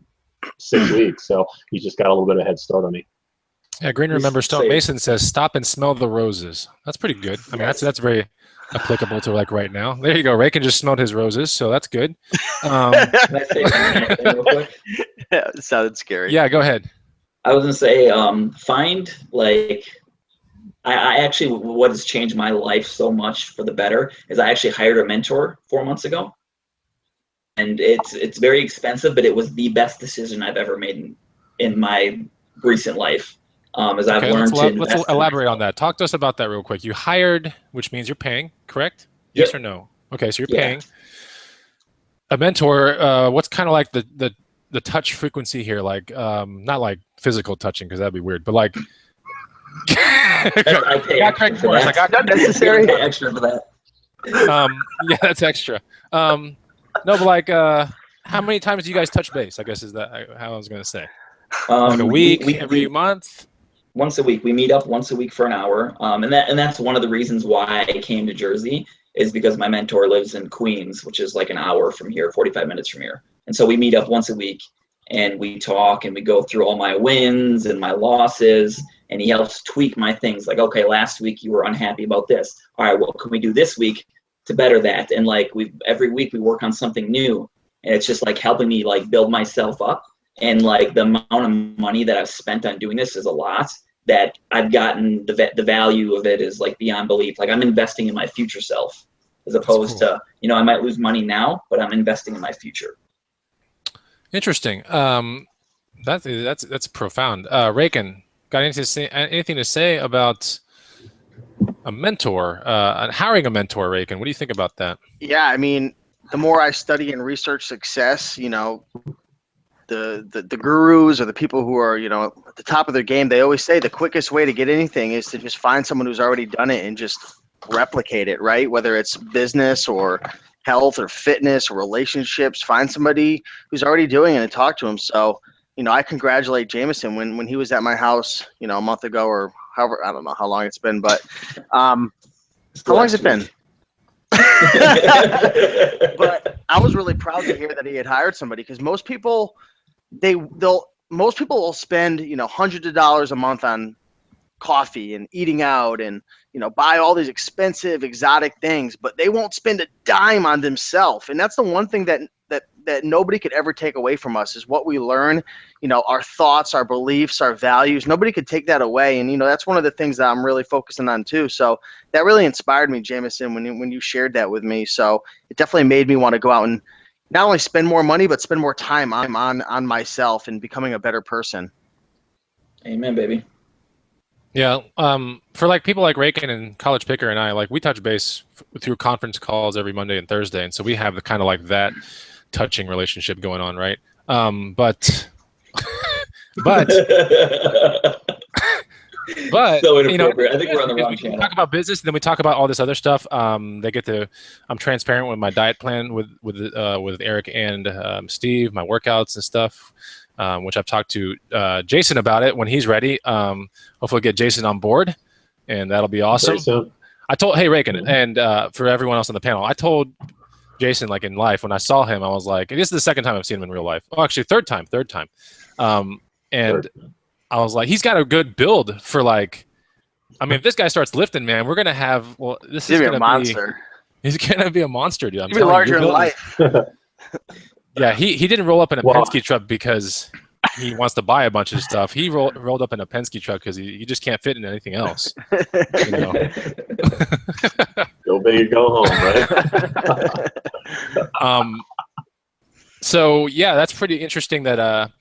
6 weeks. So he just got a little bit of a head start on me. Yeah, Green Room member Stone Mason says, "Stop and smell the roses." That's pretty good. I mean, that's very applicable to like right now. There you go. Raiken just smelled his roses, so that's good. Can I say something real quick? Yeah, it sounded scary. Yeah, go ahead. I was gonna say, find like, I actually, what has changed my life so much for the better is I actually hired a mentor 4 months ago, and it's very expensive, but it was the best decision I've ever made in my recent life. As I've learned let's elaborate on that. Talk to us about that real quick. You hired, which means you're paying, correct? Yes or no? Okay, so you're paying a mentor. What's kind of like the touch frequency here? Like, not like physical touching, because that'd be weird, but like. I pay extra for that. I got necessary. I pay extra for that. Yeah, that's extra. No, but like, how many times do you guys touch base? I guess is that how I was gonna say. Like a week, every month. Once a week. We meet up once a week for an hour. And that's one of the reasons why I came to Jersey, is because my mentor lives in Queens, which is like an hour from here, 45 minutes from here. And so we meet up once a week, and we talk, and we go through all my wins and my losses, and he helps tweak my things. Like, okay, last week you were unhappy about this. All right, what can we do this week to better that? And like, every week we work on something new, and it's just like helping me like build myself up. And like the amount of money that I've spent on doing this is a lot, that I've gotten the value of it is like beyond belief. Like, I'm investing in my future self, as opposed to, I might lose money now, but I'm investing in my future. Interesting. That's profound. Raiken, got anything to say about a mentor, hiring a mentor, Raiken? What do you think about that? Yeah, I mean, the more I study and research success, the gurus or the people who are, at the top of their game, they always say the quickest way to get anything is to just find someone who's already done it and just replicate it, right? Whether it's business or health or fitness or relationships, find somebody who's already doing it and talk to them. So, I congratulate Jameson when he was at my house, a month ago, or however, I don't know how long it's been, but how long has it been? But I was really proud to hear that he had hired somebody, because most people will spend hundreds of dollars a month on coffee and eating out and, you know, buy all these expensive, exotic things, but they won't spend a dime on themselves. And that's the one thing that nobody could ever take away from us is what we learn, you know, our thoughts, our beliefs, our values. Nobody could take that away. And, you know, that's one of the things that I'm really focusing on too. So that really inspired me, Jameson, when you shared that with me. So it definitely made me want to go out and not only spend more money, but spend more time on myself and becoming a better person. Amen, baby. Yeah, for like people like Raiken and College Picker and I, like we touch base through conference calls every Monday and Thursday, and so we have the kind of like that touching relationship going on, right? But So you know, inappropriate. I think we're on the wrong we channel. talk about business, and then we talk about all this other stuff. They get to. I'm transparent with my diet plan with Eric and Steve, my workouts and stuff. Which I've talked to Jason about it when he's ready. Hopefully get Jason on board, and that'll be awesome. I told, hey, Raiken, and for everyone else on the panel, I told Jason, like in life, when I saw him, I was like, this is the second time I've seen him in real life. Oh, actually, third time. And I was like, he's got a good build for like, I mean, if this guy starts lifting, man, we're going to have, well, this is going to be a monster. He's going to be a monster, dude. I'm telling you, larger in life. Yeah, he didn't roll up in a Penske truck because he wants to buy a bunch of stuff. He rolled up in a Penske truck because he just can't fit in anything else. You know? Go big, go home, right? So yeah, that's pretty interesting. That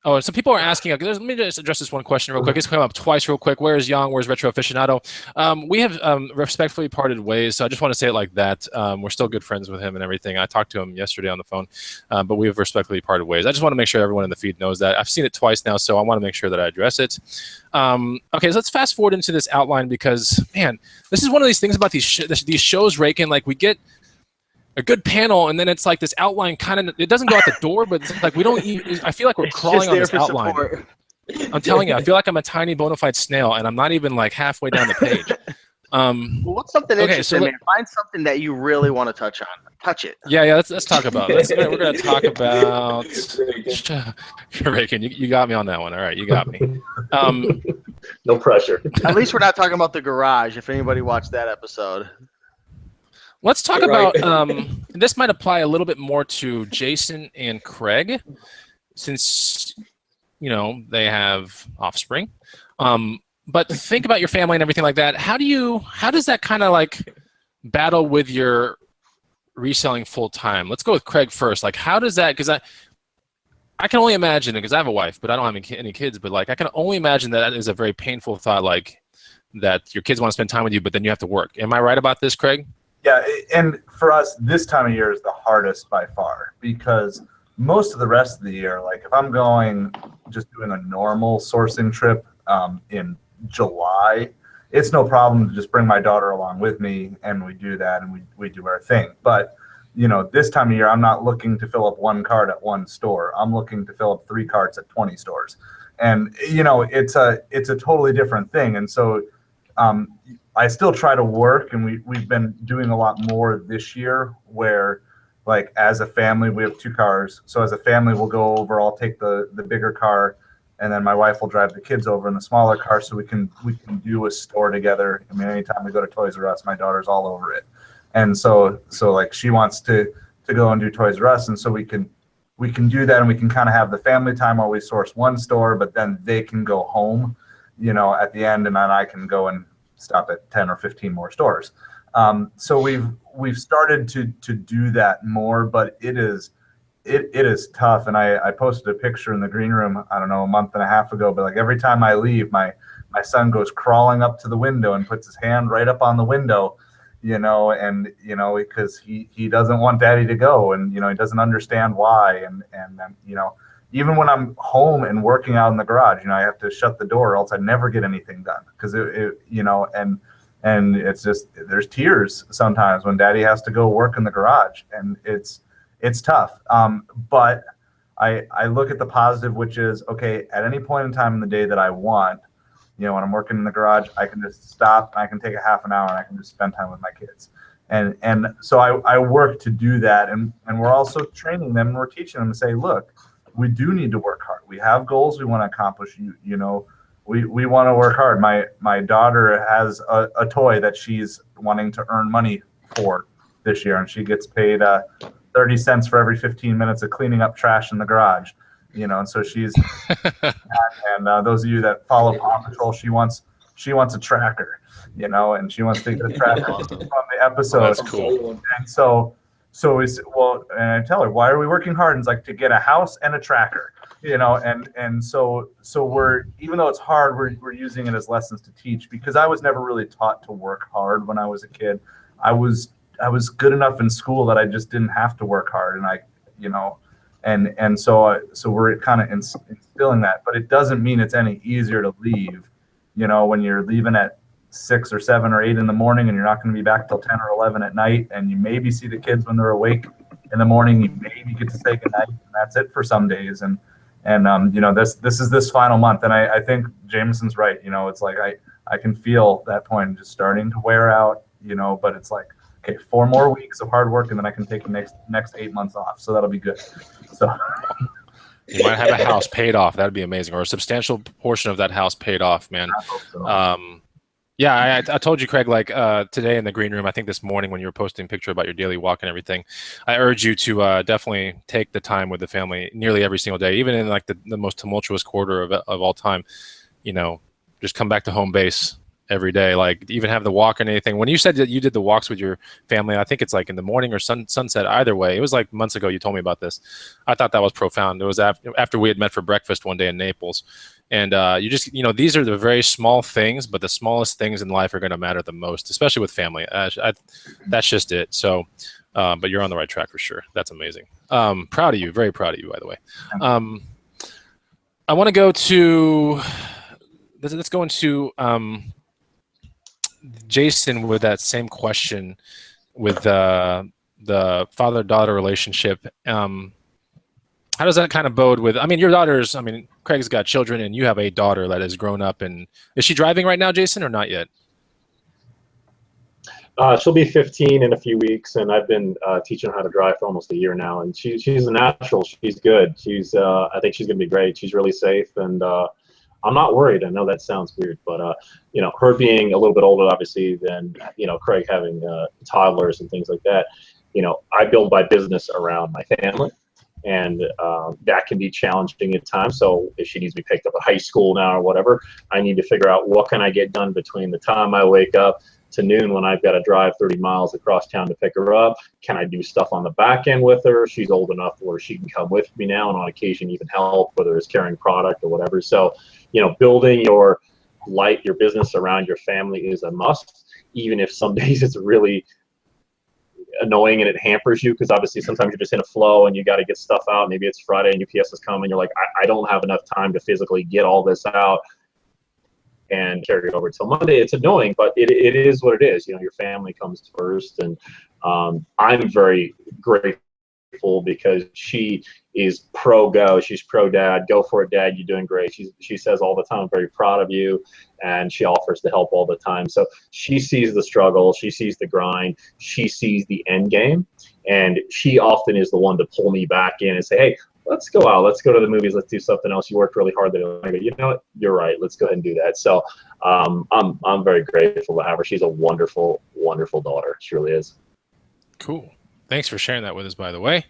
oh, some people are asking. Let me just address this one question real quick. It's come up twice real quick. Where's Young? Where's Retro Aficionado? We have respectfully parted ways, so I just want to say it like that. We're still good friends with him and everything. I talked to him yesterday on the phone, but we have respectfully parted ways. I just want to make sure everyone in the feed knows that. I've seen it twice now, so I want to make sure that I address it. Okay, so let's fast forward into this outline because, man, this is one of these things about these shows, Raiken. Like we get a good panel, and then it's like this outline kind of, it doesn't go out the door, but it's like we don't even, I feel like we're crawling on this outline. Support. I'm telling you, I feel like I'm a tiny bona fide snail, and I'm not even like halfway down the page. Well, what's something interesting, man? Find something that you really want to touch on. Touch it. Yeah, let's talk about it. We're going to talk about Raiken. You got me on that one. All right, you got me. No pressure. At least we're not talking about the garage. If anybody watched that episode. Let's talk about, this might apply a little bit more to Jason and Craig, since, you know, they have offspring. But think about your family and everything like that. How does that kind of like battle with your reselling full time? Let's go with Craig first. Like, how does that, because I can only imagine, because I have a wife, but I don't have any kids, but like, I can only imagine that is a very painful thought, like that your kids want to spend time with you, but then you have to work. Am I right about this, Craig? Yeah, and for us, this time of year is the hardest by far because most of the rest of the year, like if I'm going just doing a normal sourcing trip in July, it's no problem to just bring my daughter along with me and we do that and we do our thing. But, you know, this time of year, I'm not looking to fill up one cart at one store. I'm looking to fill up 3 carts at 20 stores. And, you know, it's a totally different thing. And so I still try to work, and we've been doing a lot more this year where, like, as a family, we have 2 cars. So as a family, we'll go over, I'll take the bigger car, and then my wife will drive the kids over in the smaller car so we can do a store together. I mean, anytime we go to Toys R Us, my daughter's all over it. And so like she wants to go and do Toys R Us, and so we can do that, and we can kind of have the family time while we source one store, but then they can go home, you know, at the end, and then I can go and stop at 10 or 15 more stores. So we've started to do that more, but it is tough. And I posted a picture in the green room, I don't know, a month and a half ago, but like every time I leave, my son goes crawling up to the window and puts his hand right up on the window, you know, and, you know, because he doesn't want daddy to go, and, you know, he doesn't understand why. And you know, even when I'm home and working out in the garage, you know, I have to shut the door, or else I never get anything done. Because it you know, and it's just, there's tears sometimes when daddy has to go work in the garage, and it's tough. But I look at the positive, which is, okay, at any point in time in the day that I want, you know, when I'm working in the garage, I can just stop and I can take a half an hour and I can just spend time with my kids. And so I work to do that. And we're also training them, and we're teaching them to say, look, we do need to work hard. We have goals we want to accomplish. You know, we want to work hard. My daughter has a toy that she's wanting to earn money for this year, and she gets paid 30 cents for every 15 minutes of cleaning up trash in the garage. And so she's and those of you that follow Paw Patrol, she wants a tracker, and she wants to get a tracker from the episode. Oh, that's cool. And so and I tell her, why are we working hard? And it's like, to get a house and a tracker, and so we're, even though it's hard, we're using it as lessons to teach, because I was never really taught to work hard when I was a kid. I was good enough in school that I just didn't have to work hard, and so we're kind of instilling that, but it doesn't mean it's any easier to leave, when you're leaving at 6 or 7 or 8 in the morning, and you're not going to be back till 10 or 11 at night, and you maybe see the kids when they're awake in the morning. You maybe get to say goodnight, and that's it for some days. And this is this final month, and I think Jameson's right. It's like I can feel that point just starting to wear out. But it's like, okay, 4 more weeks of hard work, and then I can take the next 8 months off. So that'll be good. So you might have a house paid off. That'd be amazing, or a substantial portion of that house paid off, man. I hope so. Yeah, I told you, Craig, like today in the green room, I think this morning when you were posting a picture about your daily walk and everything, I urge you to definitely take the time with the family nearly every single day, even in like the most tumultuous quarter of all time. Just come back to home base every day, like even have the walk and anything. When you said that you did the walks with your family, I think it's like in the morning or sunset, either way. It was like months ago you told me about this. I thought that was profound. It was after we had met for breakfast one day in Naples. And you just, these are the very small things, but the smallest things in life are going to matter the most, especially with family. That's just it. So, but you're on the right track for sure. That's amazing. Proud of you. Very proud of you, by the way. I want to go to, let's go into Jason with that same question with the father-daughter relationship. How does that kind of bode with, your daughters, Craig's got children and you have a daughter that has grown up, and is she driving right now, Jason, or not yet? She'll be 15 in a few weeks, and I've been teaching her how to drive for almost a year now, and she's a natural. She's good. I think she's going to be great. She's really safe, and I'm not worried. I know that sounds weird, but her being a little bit older, obviously, than Craig having toddlers and things like that. I build my business around my family. And that can be challenging at times. So if she needs to be picked up at high school now or whatever, I need to figure out what can I get done between the time I wake up to noon when I've got to drive 30 miles across town to pick her up. Can I do stuff on the back end with her? She's old enough where she can come with me now, and on occasion even help, whether it's carrying product or whatever. So, building your business around your family is a must, even if some days it's really annoying and it hampers you, because obviously sometimes you're just in a flow and you got to get stuff out. Maybe it's Friday and UPS is coming. You're like, I don't have enough time to physically get all this out and carry it over till Monday. It's annoying, but it is what it is. Your family comes first, and I'm very grateful because she is pro go. She's pro dad. Go for it, Dad. You're doing great. She says all the time, I'm very proud of you, and she offers to help all the time. So she sees the struggle. She sees the grind. She sees the end game, and she often is the one to pull me back in and say, hey, let's go out. Let's go to the movies. Let's do something else. You worked really hard there. I go, you know what? You're right. Let's go ahead and do that. So I'm very grateful to have her. She's a wonderful, wonderful daughter. She really is. Cool. Thanks for sharing that with us, by the way.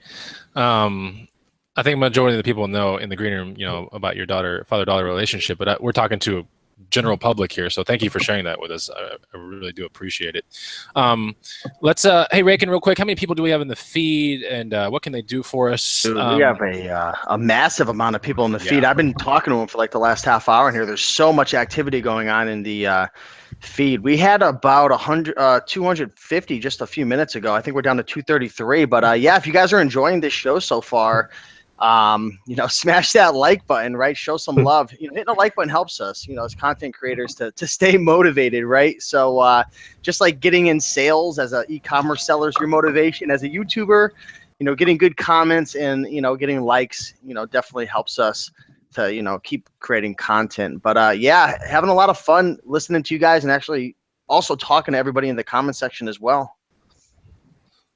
I think majority of the people know in the green room, about your father-daughter relationship, but we're talking to a general public here. So thank you for sharing that with us. I really do appreciate it. Let's, hey, Raiken, real quick, how many people do we have in the feed, and what can they do for us? Dude, we have a massive amount of people in the feed. I've been talking to them for like the last half hour in here. There's so much activity going on in the feed. We had about 250 just a few minutes ago. I think we're down to 233. But yeah, if you guys are enjoying this show so far, smash that like button, right? Show some love. Hitting a like button helps us, as content creators to stay motivated, right? So just like getting in sales as an e-commerce seller is your motivation. As a YouTuber, getting good comments and, getting likes, definitely helps us to, keep creating content. But yeah, having a lot of fun listening to you guys and actually also talking to everybody in the comment section as well.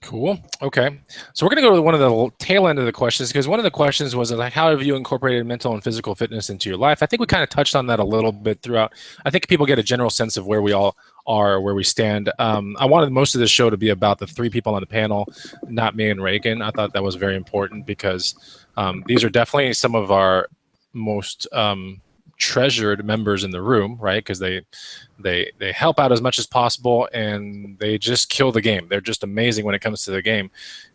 Cool. Okay. So we're going to go to one of the tail end of the questions, because one of the questions was like, how have you incorporated mental and physical fitness into your life? I think we kind of touched on that a little bit throughout. I think people get a general sense of where we all are, where we stand. I wanted most of the show to be about the three people on the panel, not me and Raiken. I thought that was very important because these are definitely some of our most treasured members in the room, right? Because they help out as much as possible, and they just kill the game. They're just amazing when it comes to the game.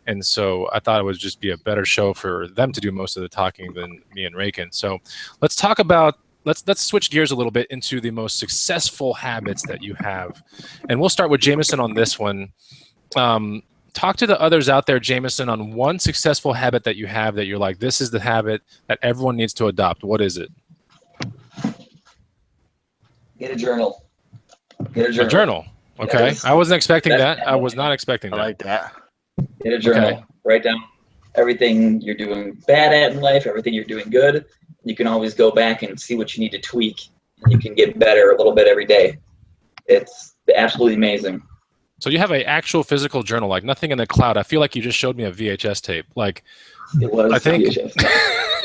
And so I thought it would just be a better show for them to do most of the talking than me and Raiken. So let's talk about, let's switch gears a little bit into the most successful habits that you have. And we'll start with Jameson on this one. Talk to the others out there, Jameson, on one successful habit that you have that you're like, this is the habit that everyone needs to adopt. What is it? Get a journal. Get a journal. A journal. Okay. I wasn't expecting that. I was not expecting that. I like that. Get a journal. Okay. Write down everything you're doing bad at in life, everything you're doing good. You can always go back and see what you need to tweak. And you can get better a little bit every day. It's absolutely amazing. So you have an actual physical journal, like nothing in the cloud. I feel like you just showed me a VHS tape. Like, it was, I think. VHS.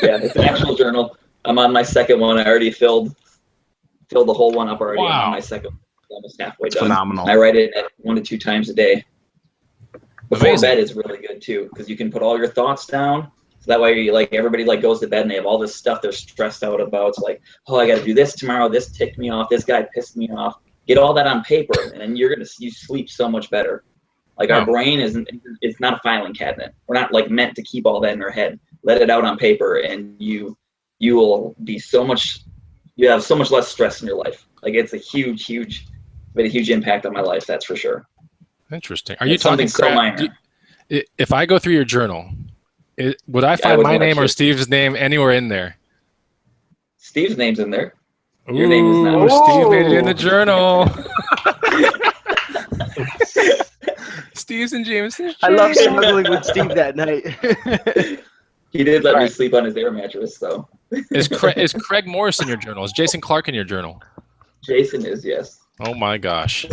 Yeah, it's an actual journal. I'm on my second one. I already filled the whole one up already. Wow. I'm on my second one. Almost halfway done. Phenomenal. I write it at 1 to 2 times a day. Before Amazing. bed is really good too, because you can put all your thoughts down. So that way, you, like, everybody like goes to bed and they have all this stuff they're stressed out about. It's like, oh, I got to do this tomorrow. This ticked me off. This guy pissed me off. Get all that on paper, and then you sleep so much better. Like, our brain it's not a filing cabinet. We're not like meant to keep all that in our head. Let it out on paper, and you will be you have so much less stress in your life. Like, it's made a huge impact on my life. That's for sure. Interesting. Are you talking so minor? If I go through your journal, would I find my name or Steve's name anywhere in there? Steve's name's in there. Your name is not. Steve made it in the journal. Steve's and Jameson's. I love smuggling with Steve that night. He did let me sleep on his air mattress, so. Is Craig Morris in your journal? Is Jason Clark in your journal? Jason is, yes. Oh my gosh.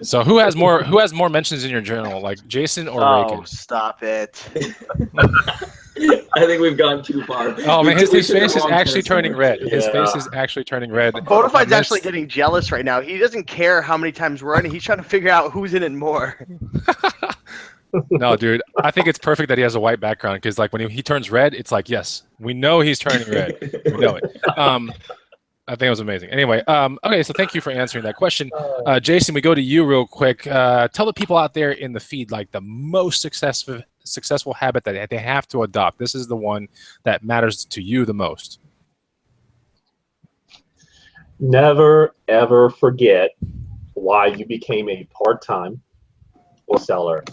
So who has more mentions in your journal, like Jason or Raiken? Oh, stop it. I think we've gone too far. Oh man, his face is actually turning red. His face is actually turning red. Bonafide's actually getting jealous right now. He doesn't care how many times we're in. He's trying to figure out who's in it more. No, dude. I think it's perfect that he has a white background, because like when he turns red, it's like, yes, we know he's turning red. We know it. I think it was amazing. Anyway, okay, so thank you for answering that question. Jason, we go to you real quick. Tell the people out there in the feed, like, the most successful habit that they have to adopt. This is the one that matters to you the most. Never, ever forget why you became a part-time reseller.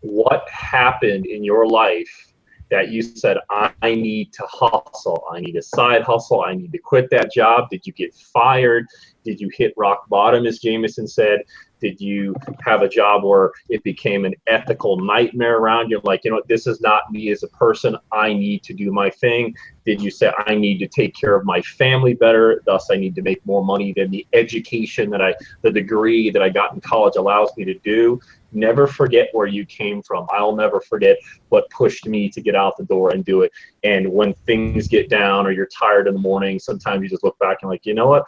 What happened in your life that you said, I need to hustle, I need a side hustle, I need to quit that job? Did you get fired? Did you hit rock bottom, as Jameson said? Did you have a job where it became an ethical nightmare around you? Like, you know, this is not me as a person. I need to do my thing. Did you say, I need to take care of my family better, thus I need to make more money than the education the degree that I got in college allows me to do? Never forget where you came from. I'll never forget what pushed me to get out the door and do it. And when things get down or you're tired in the morning, sometimes you just look back and like, you know what?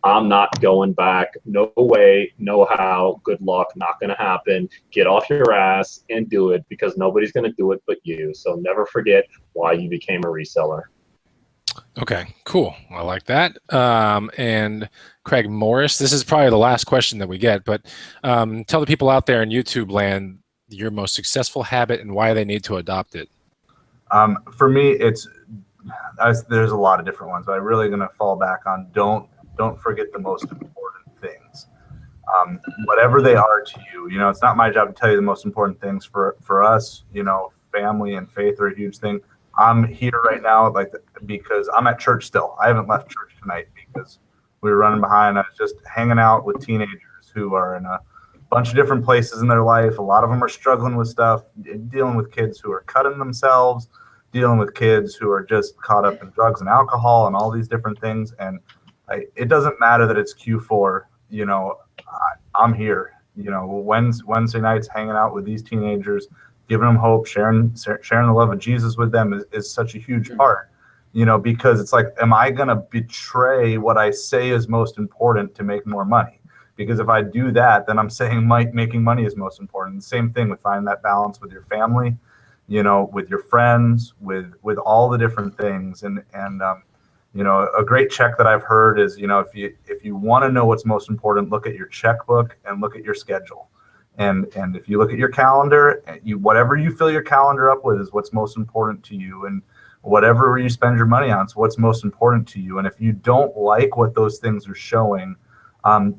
I'm not going back. No way, no how. Good luck. Not going to happen. Get off your ass and do it, because nobody's going to do it but you. So never forget why you became a reseller. Okay, cool. I like that. And Craig Morris, this is probably the last question that we get, but tell the people out there in YouTube land your most successful habit and why they need to adopt it. For me, there's a lot of different ones, but I'm really going to fall back on don't forget the most important things. Whatever they are to you, you know, it's not my job to tell you the most important things. For us, you know, family and faith are a huge thing. I'm here right now, because I'm at church still. I haven't left church tonight because we were running behind. I was just hanging out with teenagers who are in a bunch of different places in their life. A lot of them are struggling with stuff, dealing with kids who are cutting themselves, dealing with kids who are just caught up in drugs and alcohol and all these different things. And it doesn't matter that it's Q4, you know, I'm here you know, Wednesday nights hanging out with these teenagers, giving them hope, sharing the love of Jesus with them is such a huge part, you know, because it's like, am I going to betray what I say is most important to make more money? Because if I do that, then I'm saying making money is most important. Same thing with finding that balance with your family, you know, with your friends, with all the different things. And you know, a great check that I've heard is, you know, if you want to know what's most important, look at your checkbook and look at your schedule. And if you look at your calendar, whatever you fill your calendar up with is what's most important to you. And whatever you spend your money on is what's most important to you. And if you don't like what those things are showing,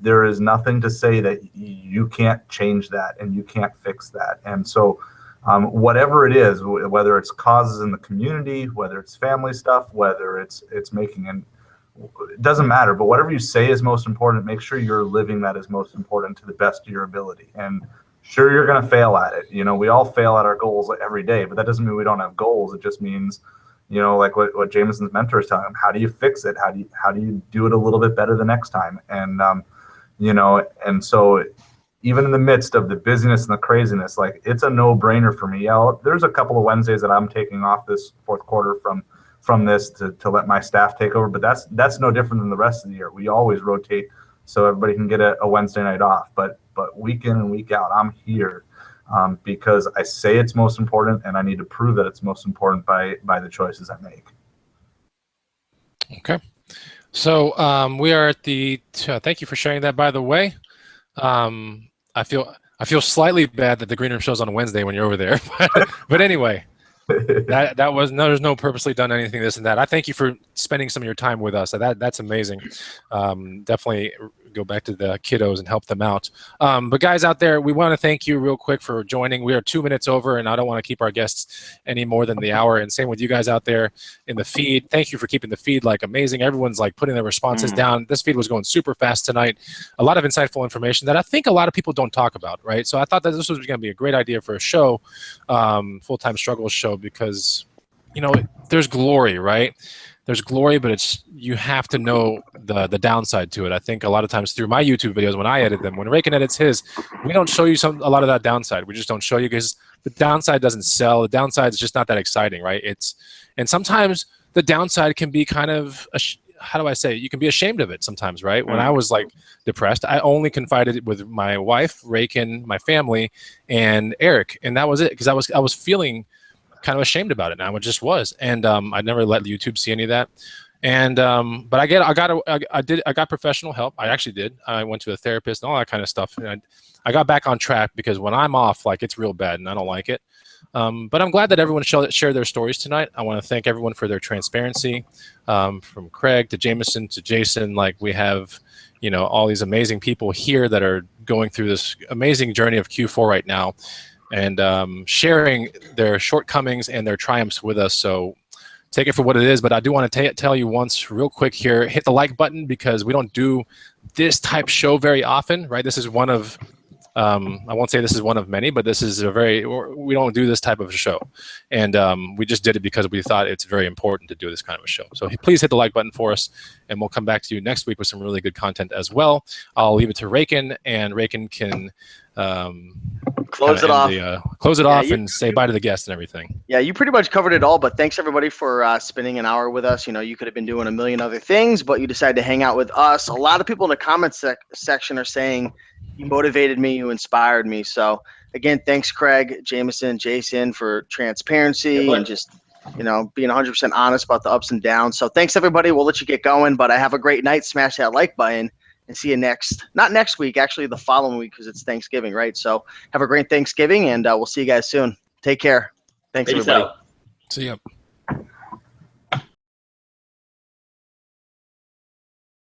there is nothing to say that you can't change that and you can't fix that. And so whatever it is, whether it's causes in the community, whether it's family stuff, whether it's making it doesn't matter, but whatever you say is most important, make sure you're living that as most important to the best of your ability. And sure, you're going to fail at it. You know, we all fail at our goals every day, but that doesn't mean we don't have goals. It just means, you know, like what Jameson's mentor is telling him, how do you fix it? How do you do it a little bit better the next time? And, you know, and so even in the midst of the busyness and the craziness, like, it's a no-brainer for me. Yeah, there's a couple of Wednesdays that I'm taking off this fourth quarter from this to let my staff take over, but that's no different than the rest of the year. We always rotate so everybody can get a Wednesday night off, but week in and week out, I'm here because I say it's most important, and I need to prove that it's most important by the choices I make. Okay, so we are at the. Thank you for sharing that. By the way, I feel slightly bad that the Green Room show's on a Wednesday when you're over there, but anyway. There's no purposely done anything, this and that. I thank you for spending some of your time with us. That's amazing. Definitely go back to the kiddos and help them out. But guys out there, we want to thank you real quick for joining. We are 2 minutes over, and I don't want to keep our guests any more than the hour. And same with you guys out there in the feed. Thank you for keeping the feed like amazing. Everyone's like putting their responses down. This feed was going super fast tonight. A lot of insightful information that I think a lot of people don't talk about, right? So I thought that this was going to be a great idea for a show, full-time struggles show, because, you know, there's glory, right? There's glory, but you have to know the downside to it. I think a lot of times through my YouTube videos, when I edit them, when Raiken edits his, we don't show you a lot of that downside. We just don't show you, because the downside doesn't sell. The downside is just not that exciting, right? And sometimes the downside can be kind of, how do I say it? You can be ashamed of it sometimes, right? When I was like depressed, I only confided with my wife, Raiken, my family, and Eric, and that was it, because I was feeling kind of ashamed about it now. It just was, and I never let YouTube see any of that. And but I got professional help. I actually did. I went to a therapist and all that kind of stuff. And I got back on track, because when I'm off, like, it's real bad, and I don't like it. But I'm glad that everyone shared their stories tonight. I want to thank everyone for their transparency, from Craig to Jameson to Jason. Like, we have, you know, all these amazing people here that are going through this amazing journey of Q4 right now, and sharing their shortcomings and their triumphs with us. So take it for what it is. But I do want to tell you once real quick here, hit the like button, because we don't do this type show very often, right? This is one of, I won't say this is one of many, but this is we don't do this type of a show. And we just did it because we thought it's very important to do this kind of a show. So please hit the like button for us, and we'll come back to you next week with some really good content as well. I'll leave it to Raiken, and Raiken can close it off. Close it off and say bye to the guests and everything. Yeah, you pretty much covered it all, but thanks everybody for spending an hour with us. You know, you could have been doing a million other things, but you decided to hang out with us. A lot of people in the comments section are saying, you motivated me, you inspired me. So again, thanks Craig, Jameson, Jason, for transparency and just, you know, being 100% honest about the ups and downs. So thanks everybody. We'll let you get going, but have a great night. Smash that like button, and see you not next week, actually the following week, because it's Thanksgiving, right? So have a great Thanksgiving, and we'll see you guys soon. Take care. Thanks, everybody. Out. See ya.